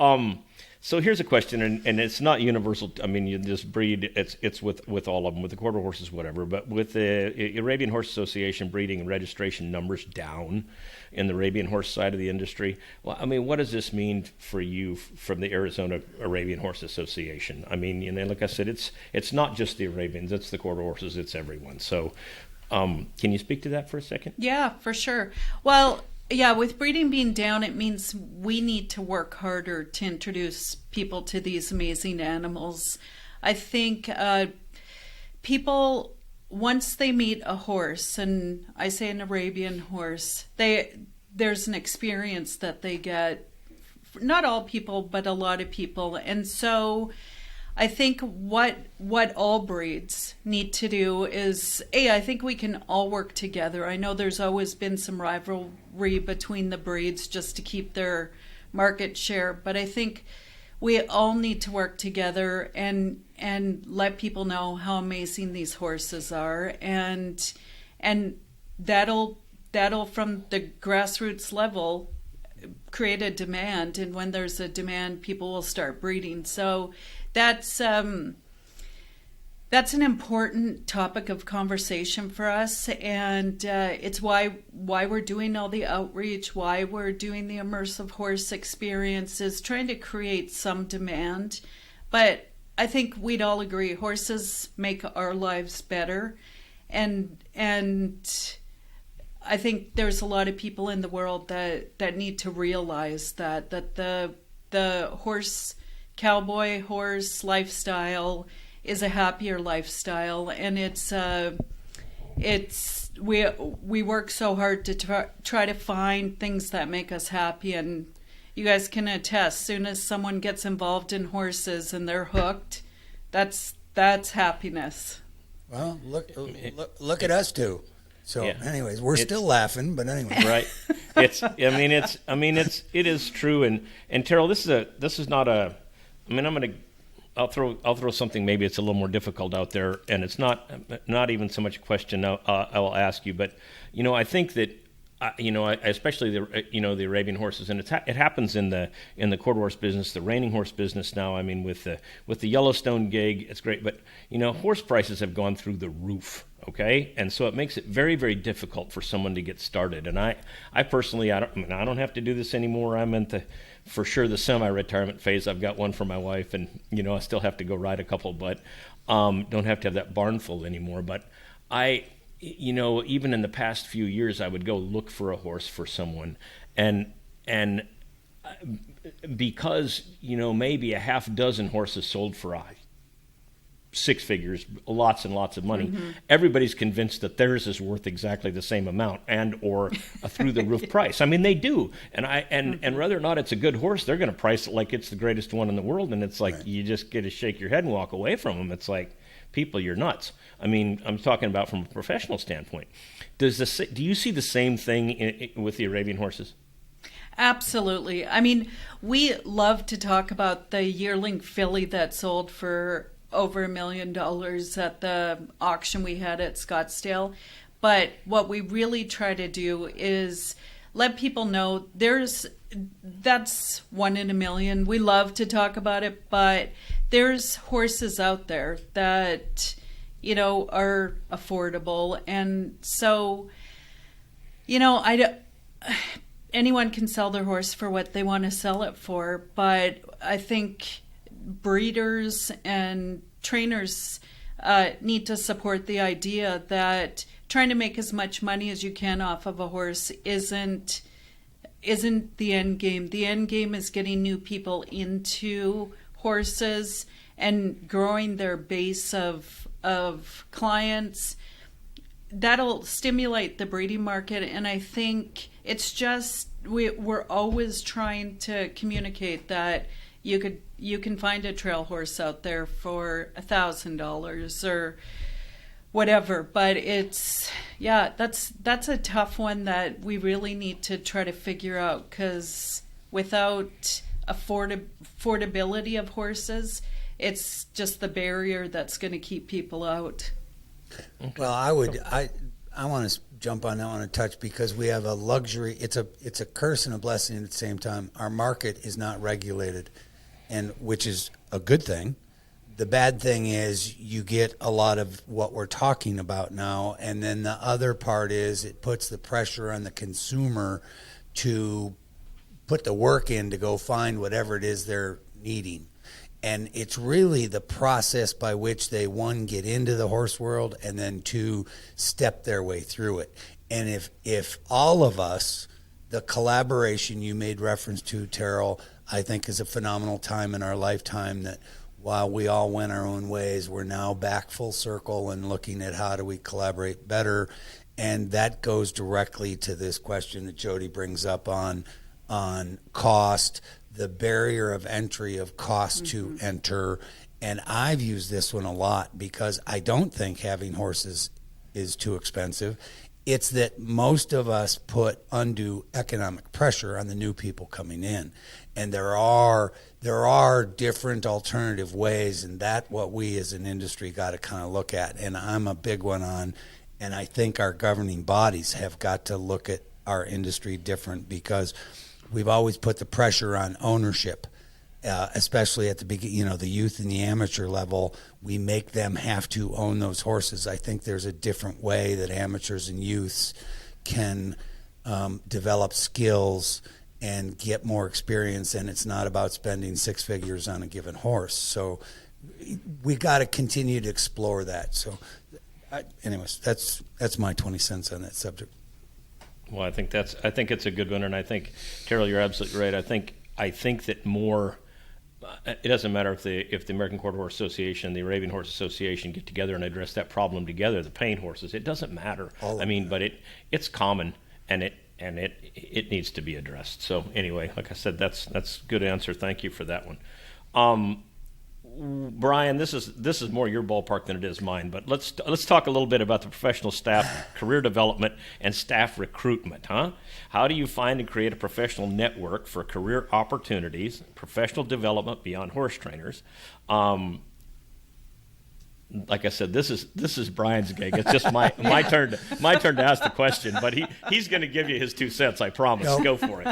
So here's a question, and it's not universal. I mean, you just breed. It's with all of them, with the quarter horses, whatever. But with the Arabian Horse Association breeding and registration numbers down in the Arabian horse side of the industry. Well, I mean, what does this mean for you from the Arizona Arabian Horse Association? I mean, like I said, it's not just the Arabians. It's the quarter horses. It's everyone. So, can you speak to that for a second? Yeah, for sure. Well, yeah, with breeding being down, it means we need to work harder to introduce people to these amazing animals. I think people, once they meet a horse, and I say an Arabian horse, there's an experience that they get. Not all people, but a lot of people. And so I think what all breeds need to do is, I think we can all work together. I know there's always been some rivalry between the breeds just to keep their market share, but I think we all need to work together and let people know how amazing these horses are, and that'll from the grassroots level create a demand, and when there's a demand, people will start breeding. So that's an important topic of conversation for us, and it's why we're doing all the outreach, why we're doing the immersive horse experiences, trying to create some demand. But I think we'd all agree horses make our lives better, and I think there's a lot of people in the world that need to realize that the cowboy horse lifestyle is a happier lifestyle, and we work so hard to try to find things that make us happy, and you guys can attest, soon as someone gets involved in horses and they're hooked, that's happiness. Well, look at us two. So, anyways, we're still laughing, but anyway, right? It is true, and Taryl, this is not a. I mean, I'll throw something. Maybe it's a little more difficult out there, and it's not even so much a question I will ask you, but I think that especially the Arabian horses, and it happens in the quarter horse business, the reining horse business now. I mean, with the Yellowstone gig, it's great, but horse prices have gone through the roof. Okay, and so it makes it very, very difficult for someone to get started. And I personally, I don't have to do this anymore. I'm into, for sure, the semi-retirement phase. I've got one for my wife, and I still have to go ride a couple, but don't have to have that barn full anymore. But even in the past few years, I would go look for a horse for someone, and because maybe a half dozen horses sold for six figures, lots and lots of money. Mm-hmm. Everybody's convinced that theirs is worth exactly the same amount and or a through the roof price. I mean, they do. And whether or not it's a good horse, they're going to price it like it's the greatest one in the world. And it's like, right, you just get to shake your head and walk away from them. It's like, people, you're nuts. I mean, I'm talking about from a professional standpoint. Do you see the same thing with the Arabian horses? Absolutely. I mean, we love to talk about the yearling filly that sold for over $1 million at the auction we had at Scottsdale. But what we really try to do is let people know that's one in a million. We love to talk about it, but there's horses out there that, are affordable. And so, anyone can sell their horse for what they want to sell it for, but I think breeders and trainers need to support the idea that trying to make as much money as you can off of a horse isn't the end game. The end game is getting new people into horses and growing their base of clients. That'll stimulate the breeding market, and I think it's just we're always trying to communicate that you can find a trail horse out there for $1,000 or whatever, but that's a tough one that we really need to try to figure out, because without affordability of horses, it's just the barrier that's going to keep people out. Well, I want to jump on that one a touch, because we have a luxury. It's a curse and a blessing at the same time. Our market is not regulated, and which is a good thing. The bad thing is you get a lot of what we're talking about now, and then the other part is it puts the pressure on the consumer to put the work in to go find whatever it is they're needing. And it's really the process by which they, one, get into the horse world, and then two, step their way through it. And if all of us, the collaboration you made reference to, Taryl, I think is a phenomenal time in our lifetime, that while we all went our own ways, we're now back full circle and looking at how do we collaborate better. And that goes directly to this question that Jody brings up on cost, the barrier of entry of cost to enter. And I've used this one a lot because I don't think having horses is too expensive. It's that most of us put undue economic pressure on the new people coming in. And there are different alternative ways, and that's what we as an industry got to kind of look at. And I'm a big one on, and I think our governing bodies have got to look at our industry different, because we've always put the pressure on ownership, especially at the beginning, the youth and the amateur level. We make them have to own those horses. I think there's a different way that amateurs and youths can develop skills and get more experience, and it's not about spending six figures on a given horse. So we got to continue to explore that. So anyways, that's my 20 cents on that subject. Well, I think it's a good one, and I think, Taryl, you're absolutely right. I think that more. It doesn't matter if the American Quarter Horse Association and the Arabian Horse Association get together and address that problem together. The paying horses, it doesn't matter. But it's common, and it needs to be addressed. So anyway, like I said, that's a good answer. Thank you for that one. Brian, this is more your ballpark than it is mine, but let's talk a little bit about the professional staff, career development, and staff recruitment, huh? How do you find and create a professional network for career opportunities, professional development beyond horse trainers? Like I said, this is Brian's gig. It's just my turn to ask the question, but he's going to give you his 2 cents, I promise. Nope. Go for it.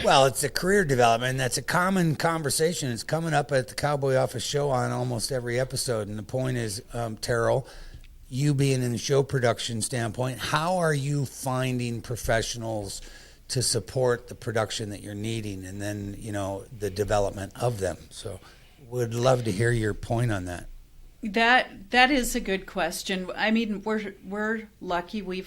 Well, it's a career development, and that's a common conversation. It's coming up at the Cowboy Office show on almost every episode. And the point is, Taryl, you being in the show production standpoint, how are you finding professionals to support the production that you're needing, and then, the development of them? So would love to hear your point on that. That is a good question. I mean, we're lucky. We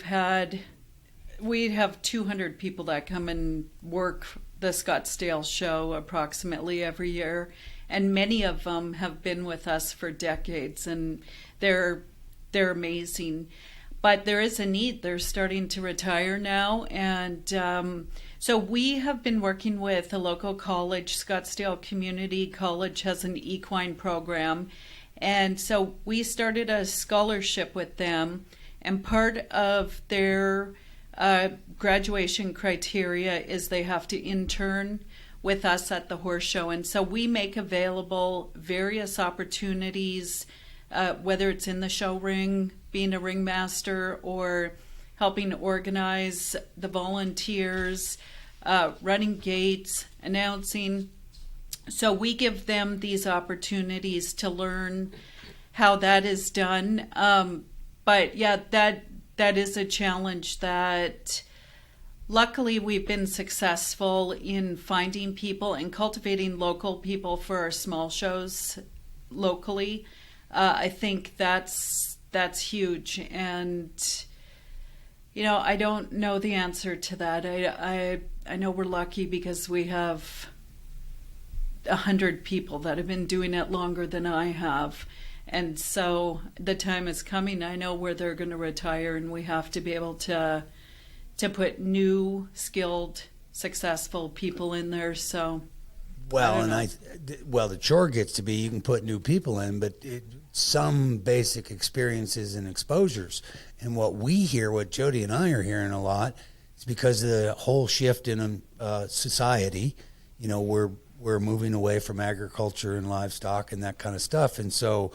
have 200 people that come and work the Scottsdale show approximately every year, and many of them have been with us for decades, and they're amazing. But there is a need. They're starting to retire now, and so we have been working with a local college. Scottsdale Community College has an equine program, and so we started a scholarship with them, and part of their graduation criteria is they have to intern with us at the horse show. And so we make available various opportunities, whether it's in the show ring, being a ringmaster, or helping organize the volunteers, running gates, announcing. So we give them these opportunities to learn how that is done. But yeah, that is a challenge that luckily we've been successful in finding people and cultivating local people for our small shows locally. I think that's huge, and I don't know the answer to that. I know we're lucky because we have 100 people that have been doing it longer than I have. And so the time is coming. I know where they're going to retire, and we have to be able to put new, skilled, successful people in there. So, the chore gets to be you can put new people in, but some basic experiences and exposures. And what we hear, what Jody and I are hearing a lot, is because of the whole shift in society. We're moving away from agriculture and livestock and that kind of stuff. And so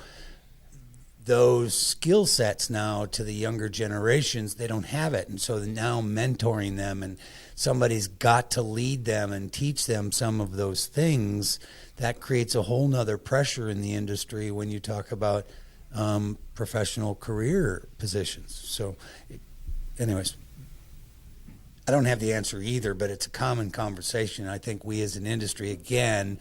those skill sets now to the younger generations, they don't have it. And so now mentoring them, and somebody's got to lead them and teach them some of those things. That creates a whole nother pressure in the industry when you talk about professional career positions. So anyways, I don't have the answer either, but it's a common conversation. I think we as an industry, again,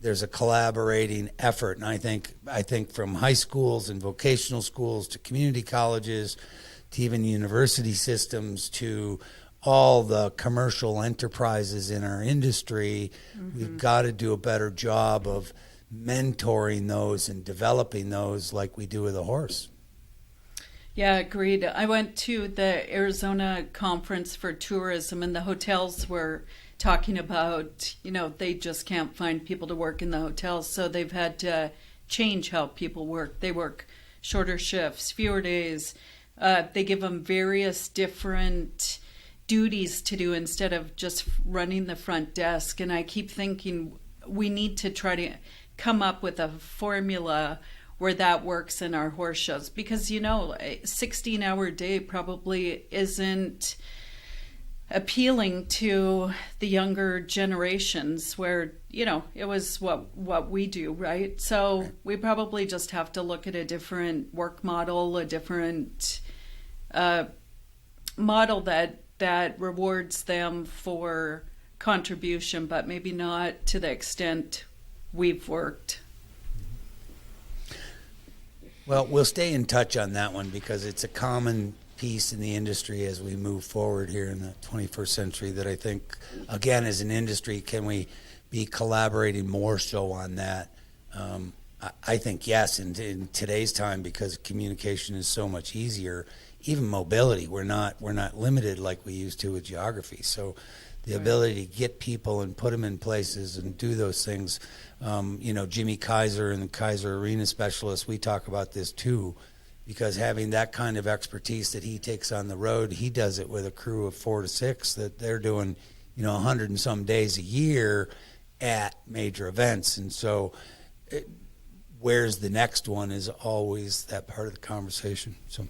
there's a collaborating effort. And I think from high schools and vocational schools to community colleges to even university systems to all the commercial enterprises in our industry, we've got to do a better job of mentoring those and developing those like we do with a horse. Yeah, agreed. I went to the Arizona Conference for Tourism, and the hotels were talking about, they just can't find people to work in the hotels, so they've had to change how people work. They work shorter shifts, fewer days. They give them various different duties to do instead of just running the front desk. And I keep thinking we need to try to come up with a formula where that works in our horse shows, because a 16-hour day probably isn't appealing to the younger generations where it was what we do, right? So we probably just have to look at a different work model, a different model that rewards them for contribution, but maybe not to the extent we've worked. Well, we'll stay in touch on that one because it's a common piece in the industry as we move forward here in the 21st century that I think, again, as an industry, can we be collaborating more so on that? I think, yes, in today's time, because communication is so much easier, even mobility, we're not limited like we used to with geography. So the ability to get people and put them in places and do those things. Jimmy Kaiser and the Kaiser Arena Specialists, we talk about this too, because having that kind of expertise that he takes on the road, he does it with a crew of 4 to 6 that they're doing, 100 and some days a year at major events. And so where's the next one is always that part of the conversation. So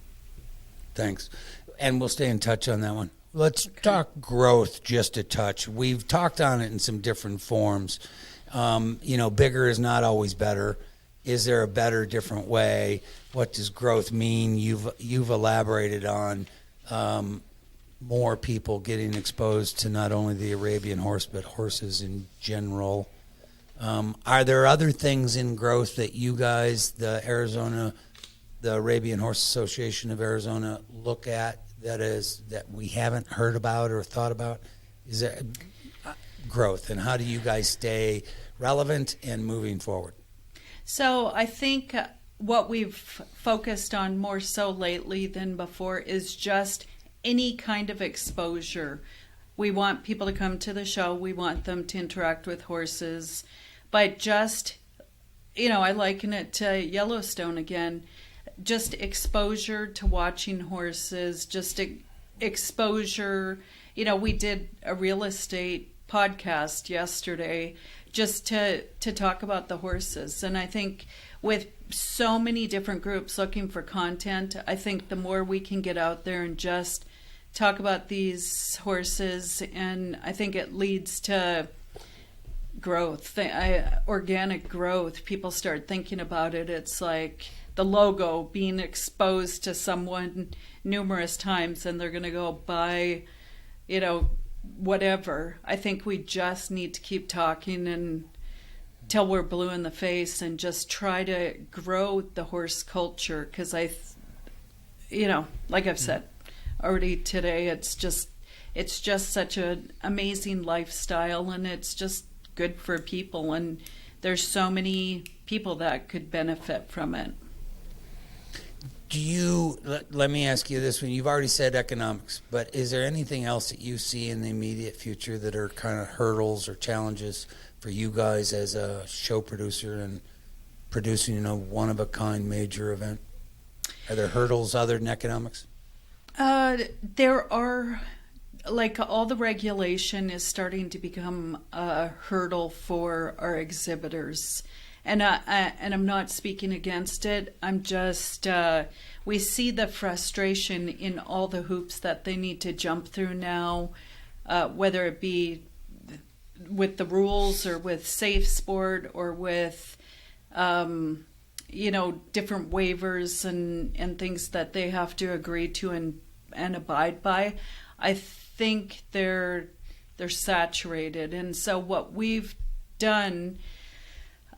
thanks. And we'll stay in touch on that one. Let's talk growth just a touch. We've talked on it in some different forms. Bigger is not always better. Is there a better, different way? What does growth mean? You've elaborated on more people getting exposed to not only the Arabian horse, but horses in general. Are there other things in growth that you guys, the Arabian Horse Association of Arizona, look at that we haven't heard about or thought about? Is there growth, and how do you guys stay relevant and moving forward? So I think what we've focused on more so lately than before is just any kind of exposure. We want people to come to the show. We want them to interact with horses. But just, I liken it to Yellowstone again. Just exposure to watching horses, just exposure. We did a real estate podcast yesterday just to talk about the horses. And I think with so many different groups looking for content, I think the more we can get out there and just talk about these horses, and I think it leads to growth, organic growth. People start thinking about it. It's like the logo being exposed to someone numerous times, and they're going to go buy whatever. I think we just need to keep talking and till we're blue in the face and just try to grow the horse culture, because like I've said already today, it's just such an amazing lifestyle, and it's just good for people, and there's so many people that could benefit from it. Let me ask you this one. You've already said economics, but is there anything else that you see in the immediate future that are kind of hurdles or challenges for you guys as a show producer and producing, one-of-a-kind major event? Are there hurdles other than economics? There are, like, all the regulation is starting to become a hurdle for our exhibitors. And I'm not speaking against it. I'm just, we see the frustration in all the hoops that they need to jump through now, whether it be with the rules or with safe sport or with, different waivers and things that they have to agree to and abide by. I think they're saturated. And so what we've done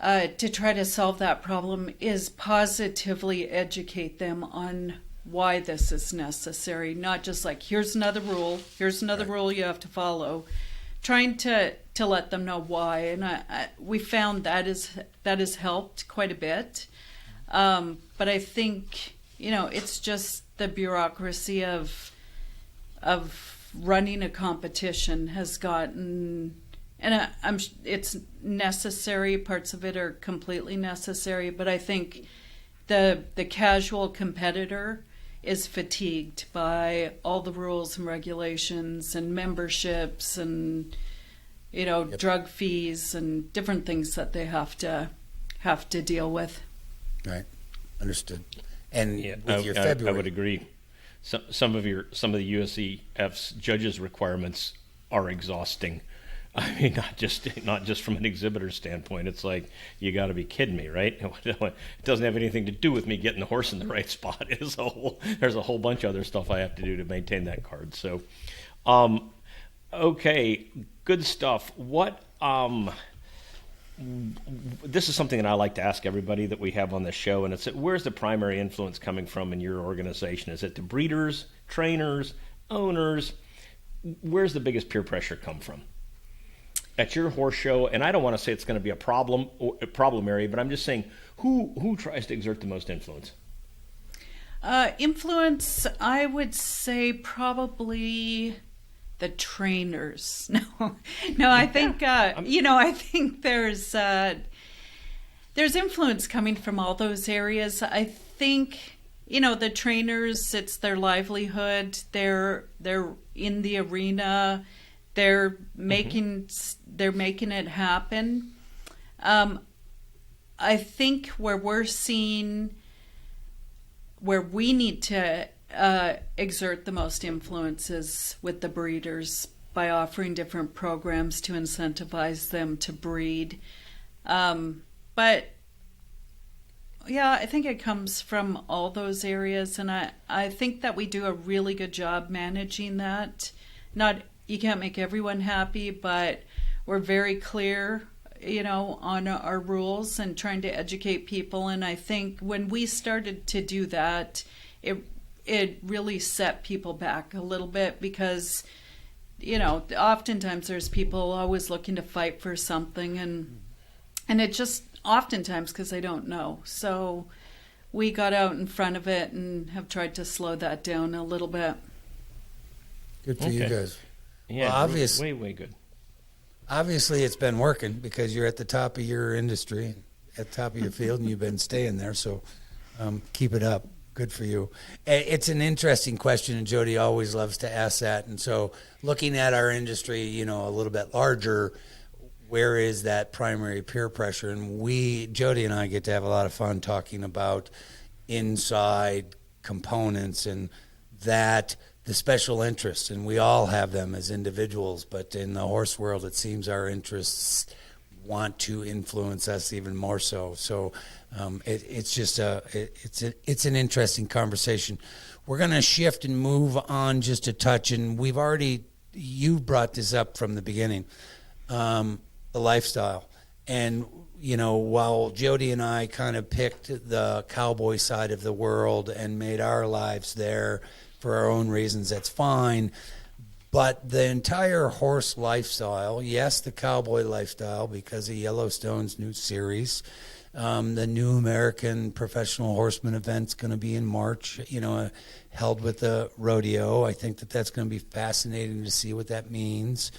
to try to solve that problem is positively educate them on why this is necessary, not just like, here's another rule you have to follow. Trying to let them know why, and we found that has helped quite a bit. But I think it's just the bureaucracy of running a competition has gotten. And it's necessary. Parts of it are completely necessary. But I think the casual competitor is fatigued by all the rules and regulations and memberships and drug fees and different things that they have to deal with. Right, understood. And with your I February, would agree. Some of the USEF's judges' requirements are exhausting. I mean, not just from an exhibitor standpoint. It's like, you got to be kidding me, right? It doesn't have anything to do with me getting the horse in the right spot. There's a whole bunch of other stuff I have to do to maintain that card. So, okay, good stuff. This is something that I like to ask everybody that we have on the show, and it's, where's the primary influence coming from in your organization? Is it the breeders, trainers, owners? Where's the biggest peer pressure come from at your horse show? And I don't want to say it's going to be a problem area, but I'm just saying, who tries to exert the most influence? Influence, I would say probably the trainers. No, I think I think there's influence coming from all those areas. I think the trainers, it's their livelihood. They're in the arena. They're making it happen. I think where we need to exert the most influence is with the breeders, by offering different programs to incentivize them to breed. But yeah, I think it comes from all those areas, and I think that we do a really good job managing that. You can't make everyone happy, but we're very clear, on our rules and trying to educate people. And I think when we started to do that, it really set people back a little bit, because, oftentimes there's people always looking to fight for something, and it just oftentimes because they don't know. So we got out in front of it and have tried to slow that down a little bit. Good for you guys. Yeah, well, obviously, way good. Obviously, it's been working because you're at the top of your industry, at the top of your field, and you've been staying there. So keep it up. Good for you. It's an interesting question, and Jody always loves to ask that. And so looking at our industry, a little bit larger, where is that primary peer pressure? And Jody and I get to have a lot of fun talking about inside components and that the special interests, and we all have them as individuals, but in the horse world, it seems our interests want to influence us even more so. So it's just it's an interesting conversation. We're going to shift and move on just a touch, and we've already you brought this up from the beginning, the lifestyle. And, you know, while Jody and I kind of picked the cowboy side of the world and made our lives there for our own reasons, that's fine. But the entire horse lifestyle, yes, the cowboy lifestyle because of Yellowstone's new series, the new American Professional Horseman event's going to be in March, you know, held with the rodeo. I think that that's going to be fascinating to see what that means.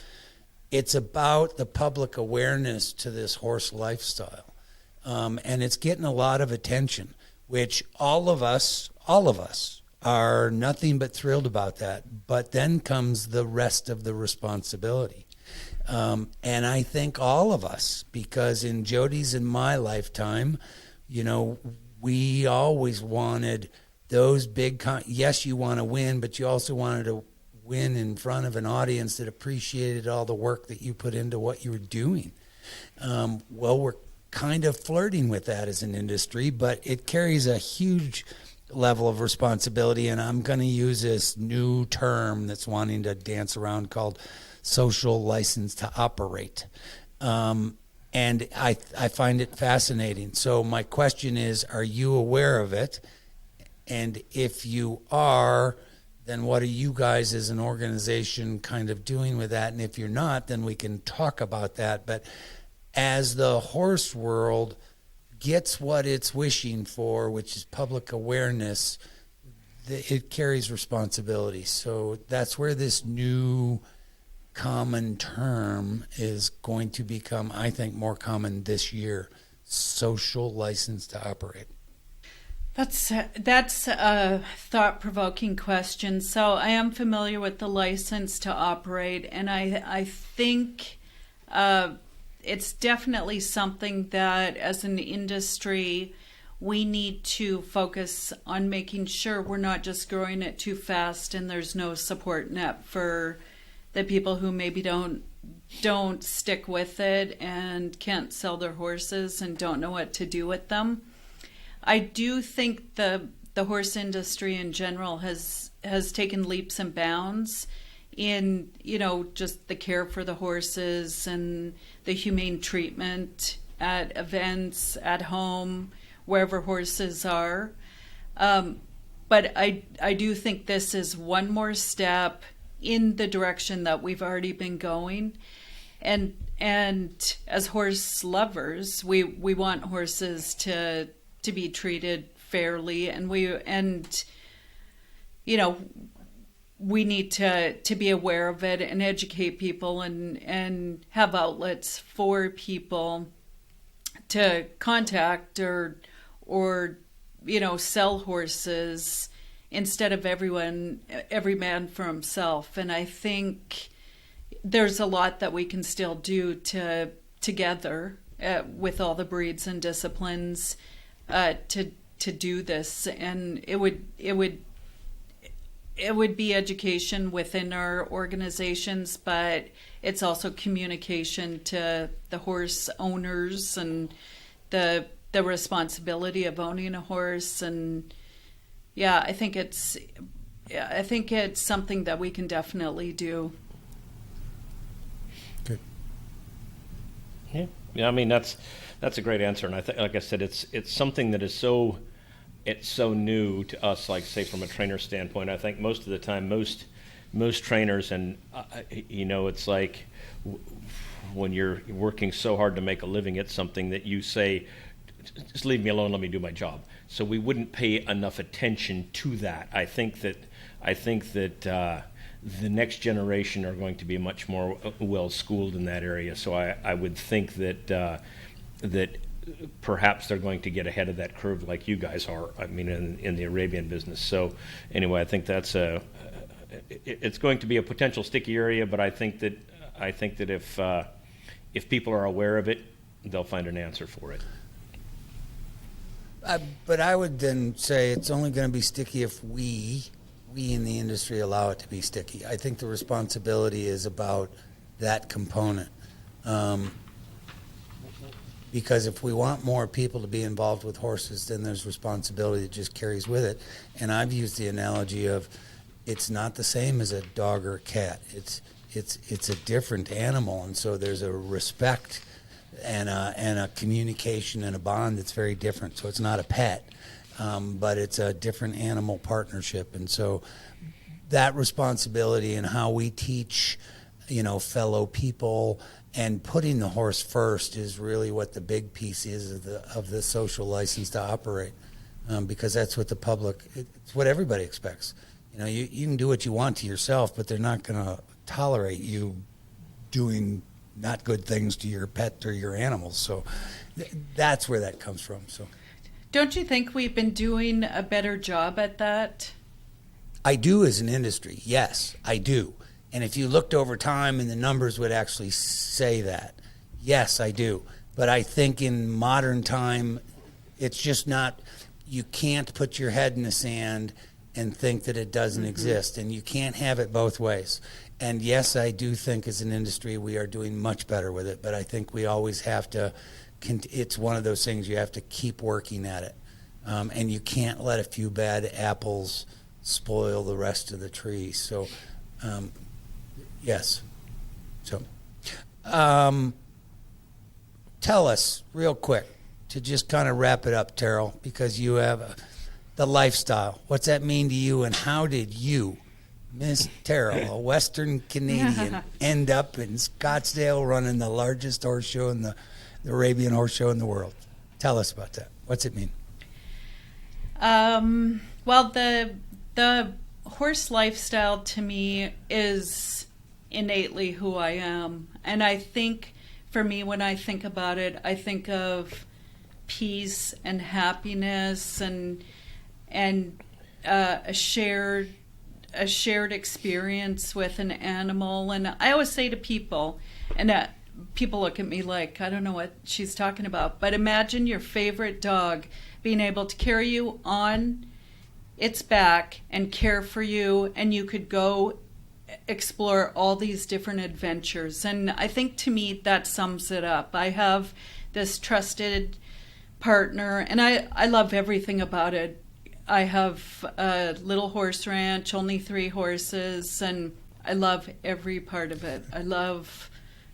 It's about the public awareness to this horse lifestyle. And it's getting a lot of attention, which all of us are nothing but thrilled about that. But then comes the rest of the responsibility. And I think all of us, because in Jody's and my lifetime, you know, we always wanted those big, yes, you want to win, but you also wanted to win in front of an audience that appreciated all the work that you put into what you were doing. Well, we're kind of flirting with that as an industry, but it carries a huge level of responsibility, and I'm going to use this new term that's wanting to dance around called social license to operate. And I find it fascinating. So my question is, are you aware of it? And if you are, then what are you guys as an organization kind of doing with that? And if you're not, then we can talk about that. But as the horse world gets what it's wishing for, which is public awareness, it carries responsibility. So that's where this new common term is going to become, I think, more common this year: social license to operate. That's a thought-provoking question. So I am familiar with the license to operate, and I think it's definitely something that as an industry we need to focus on making sure we're not just growing it too fast and there's no support net for the people who maybe don't stick with it and can't sell their horses and don't know what to do with them. I do think the horse industry in general has taken leaps and bounds in, you know, just the care for the horses and the humane treatment at events, at home, wherever horses are. But I do think this is one more step in the direction that we've already been going. And as horse lovers, we want horses to be treated fairly, and you know, we need to be aware of it and educate people and have outlets for people to contact or you know, sell horses instead of every man for himself. And I think there's a lot that we can still do together with all the breeds and disciplines to do this, and it would be education within our organizations, but it's also communication to the horse owners and the responsibility of owning a horse. And yeah, I think it's something that we can definitely do. Good. Yeah. I mean, that's a great answer, and I think, like I said, it's something that is so new to us. Like, say, from a trainer standpoint, I think most of the time, most trainers, and you know, it's like when you're working so hard to make a living, it's something that you say, just leave me alone, let me do my job. So we wouldn't pay enough attention to that. I think that the next generation are going to be much more well schooled in that area. So I would think that perhaps they're going to get ahead of that curve like you guys are. I mean, in the Arabian business. So anyway, I think it's going to be a potential sticky area, but I think that if people are aware of it, they'll find an answer for it. But I would then say it's only going to be sticky if we in the industry allow it to be sticky. I think the responsibility is about that component. Because if we want more people to be involved with horses, then there's responsibility that just carries with it. And I've used the analogy of it's not the same as a dog or a cat. it's a different animal, and so there's a respect and a communication and a bond that's very different. So it's not a pet, but it's a different animal partnership, and so that responsibility and how we teach, fellow people and putting the horse first is really what the big piece is of the social license to operate, because that's what the public, it's what everybody expects. You can do what you want to yourself, but they're not going to tolerate you doing not good things to your pet or your animals. So that's where that comes from. So, don't you think we've been doing a better job at that? I do as an industry. Yes, I do. And if you looked over time and the numbers would actually say that, yes, I do. But I think in modern time, it's just not, you can't put your head in the sand and think that it doesn't exist. And you can't have it both ways. And yes, I do think as an industry we are doing much better with it. But I think we always have to, it's one of those things you have to keep working at it. And you can't let a few bad apples spoil the rest of the tree. So, yes. So, tell us real quick to just kind of wrap it up, Taryl, because you have the lifestyle. What's that mean to you, and how did you, Miss Taryl, a Western Canadian, end up in Scottsdale running the largest horse show in the Arabian horse show in the world? Tell us about that. What's it mean? Well, the horse lifestyle to me is innately who I am. And I think for me, when I think about it, I think of peace and happiness and a shared experience with an animal. And I always say to people, and people look at me like, I don't know what she's talking about, but imagine your favorite dog being able to carry you on its back and care for you, and you could go explore all these different adventures. And I think to me that sums it up. I have this trusted partner, and I love everything about it. I have a little horse ranch, only 3 horses, and I love every part of it. I love,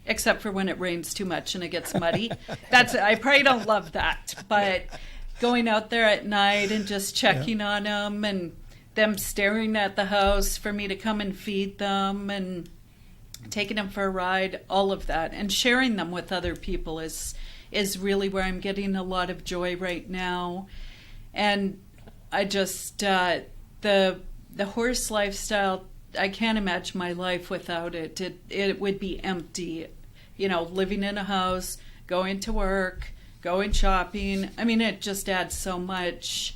except for when it rains too much and it gets muddy. I probably don't love that, but going out there at night and just checking on them and them staring at the house for me to come and feed them and taking them for a ride, all of that, and sharing them with other people is really where I'm getting a lot of joy right now. And I just, the horse lifestyle, I can't imagine my life without it. It would be empty, living in a house, going to work, going shopping. I mean, it just adds so much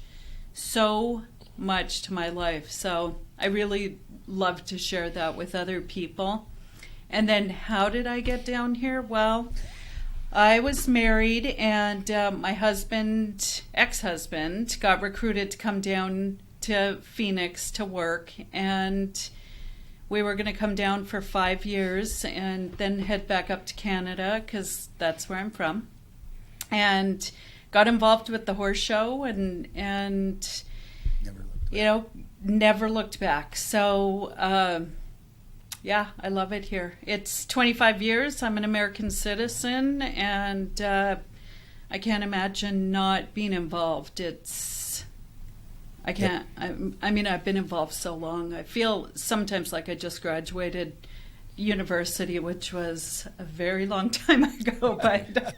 to my life. So I really love to share that with other people. And then how did I get down here? Well, I was married, and my ex-husband, got recruited to come down to Phoenix to work, and we were going to come down for 5 years and then head back up to Canada because that's where I'm from. And got involved with the horse show and never looked back. So, I love it here. It's 25 years. I'm an American citizen, and I can't imagine not being involved. I've been involved so long. I feel sometimes like I just graduated university, which was a very long time ago, but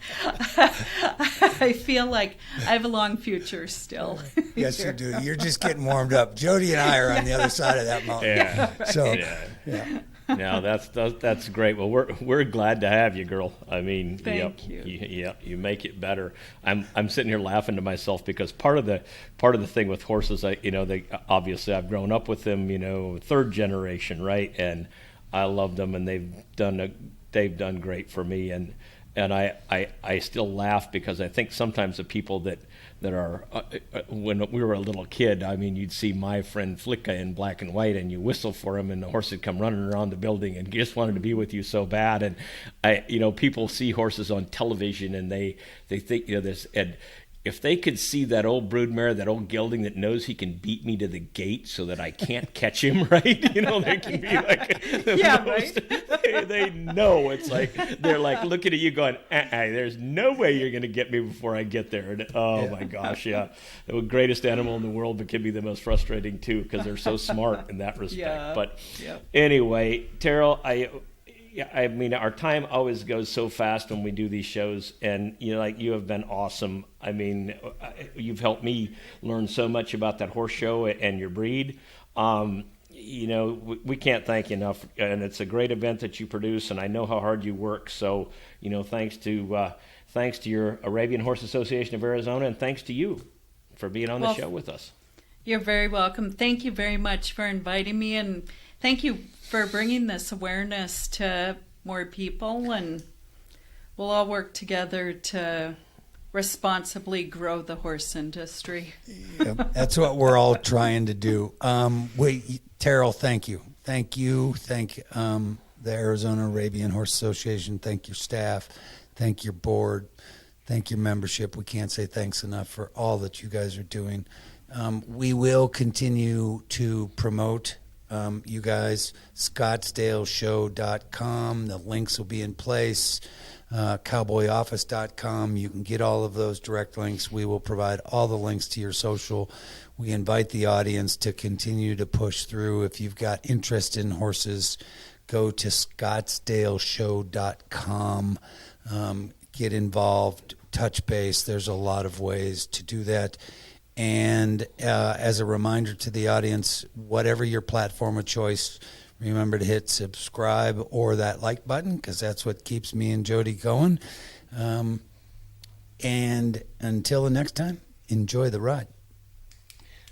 I feel like I have a long future still. Yes, you do. You're just getting warmed up. Jody and I are on the other side of that mountain. Yeah. So, yeah. No, that's great. Well, we're glad to have you, girl. I mean, Thank you. You make it better. I'm sitting here laughing to myself because part of the thing with horses, obviously I've grown up with them, 3rd generation, right? And I love them, and they've done great for me, and I still laugh because I think sometimes the people that are when we were a little kid, I mean, you'd see my friend Flicka in black and white, and you whistle for him, and the horse would come running around the building and just wanted to be with you so bad. And people see horses on television, and they think this, and if they could see that old broodmare, that old gelding that knows he can beat me to the gate so that I can't catch him, right? You know, they can be like, they know. It's like, they're like looking at you going, there's no way you're going to get me before I get there. And, my gosh, yeah. The greatest animal in the world, but can be the most frustrating too, because they're so smart in that respect. Yeah. But anyway, Taryl, I mean, our time always goes so fast when we do these shows, and you have been awesome. I mean, you've helped me learn so much about that horse show and your breed. We can't thank you enough, and it's a great event that you produce, and I know how hard you work. So, thanks to your Arabian Horse Association of Arizona, and thanks to you for being on the show with us. You're very welcome. Thank you very much for inviting me, and thank you for bringing this awareness to more people, and we'll all work together to responsibly grow the horse industry. Yep, that's what we're all trying to do. Taryl, thank you. Thank the Arizona Arabian Horse Association. Thank your staff. Thank your board. Thank your membership. We can't say thanks enough for all that you guys are doing. We will continue to promote you guys. Scottsdaleshow.com. The links will be in place. Cowboyoffice.com. You can get all of those direct links. We will provide all the links to your social. We invite the audience to continue to push through. If you've got interest in horses, go to Scottsdaleshow.com. Get involved, touch base. There's a lot of ways to do that. And as a reminder to the audience, whatever your platform of choice, remember to hit subscribe or that like button, because that's what keeps me and Jody going. And until the next time, enjoy the ride.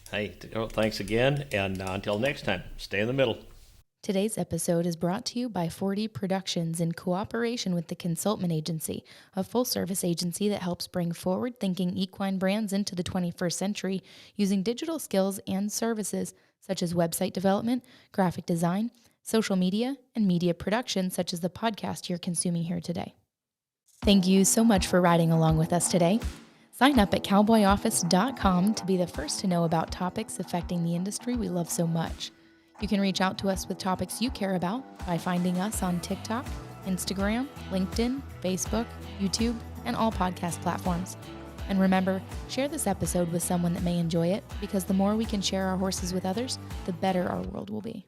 Hey, thanks again. And until next time, stay in the middle. Today's episode is brought to you by 4D Productions in cooperation with the Consultment Agency, a full-service agency that helps bring forward-thinking equine brands into the 21st century using digital skills and services such as website development, graphic design, social media, and media production such as the podcast you're consuming here today. Thank you so much for riding along with us today. Sign up at cowboyoffice.com to be the first to know about topics affecting the industry we love so much. You can reach out to us with topics you care about by finding us on TikTok, Instagram, LinkedIn, Facebook, YouTube, and all podcast platforms. And remember, share this episode with someone that may enjoy it, because the more we can share our horses with others, the better our world will be.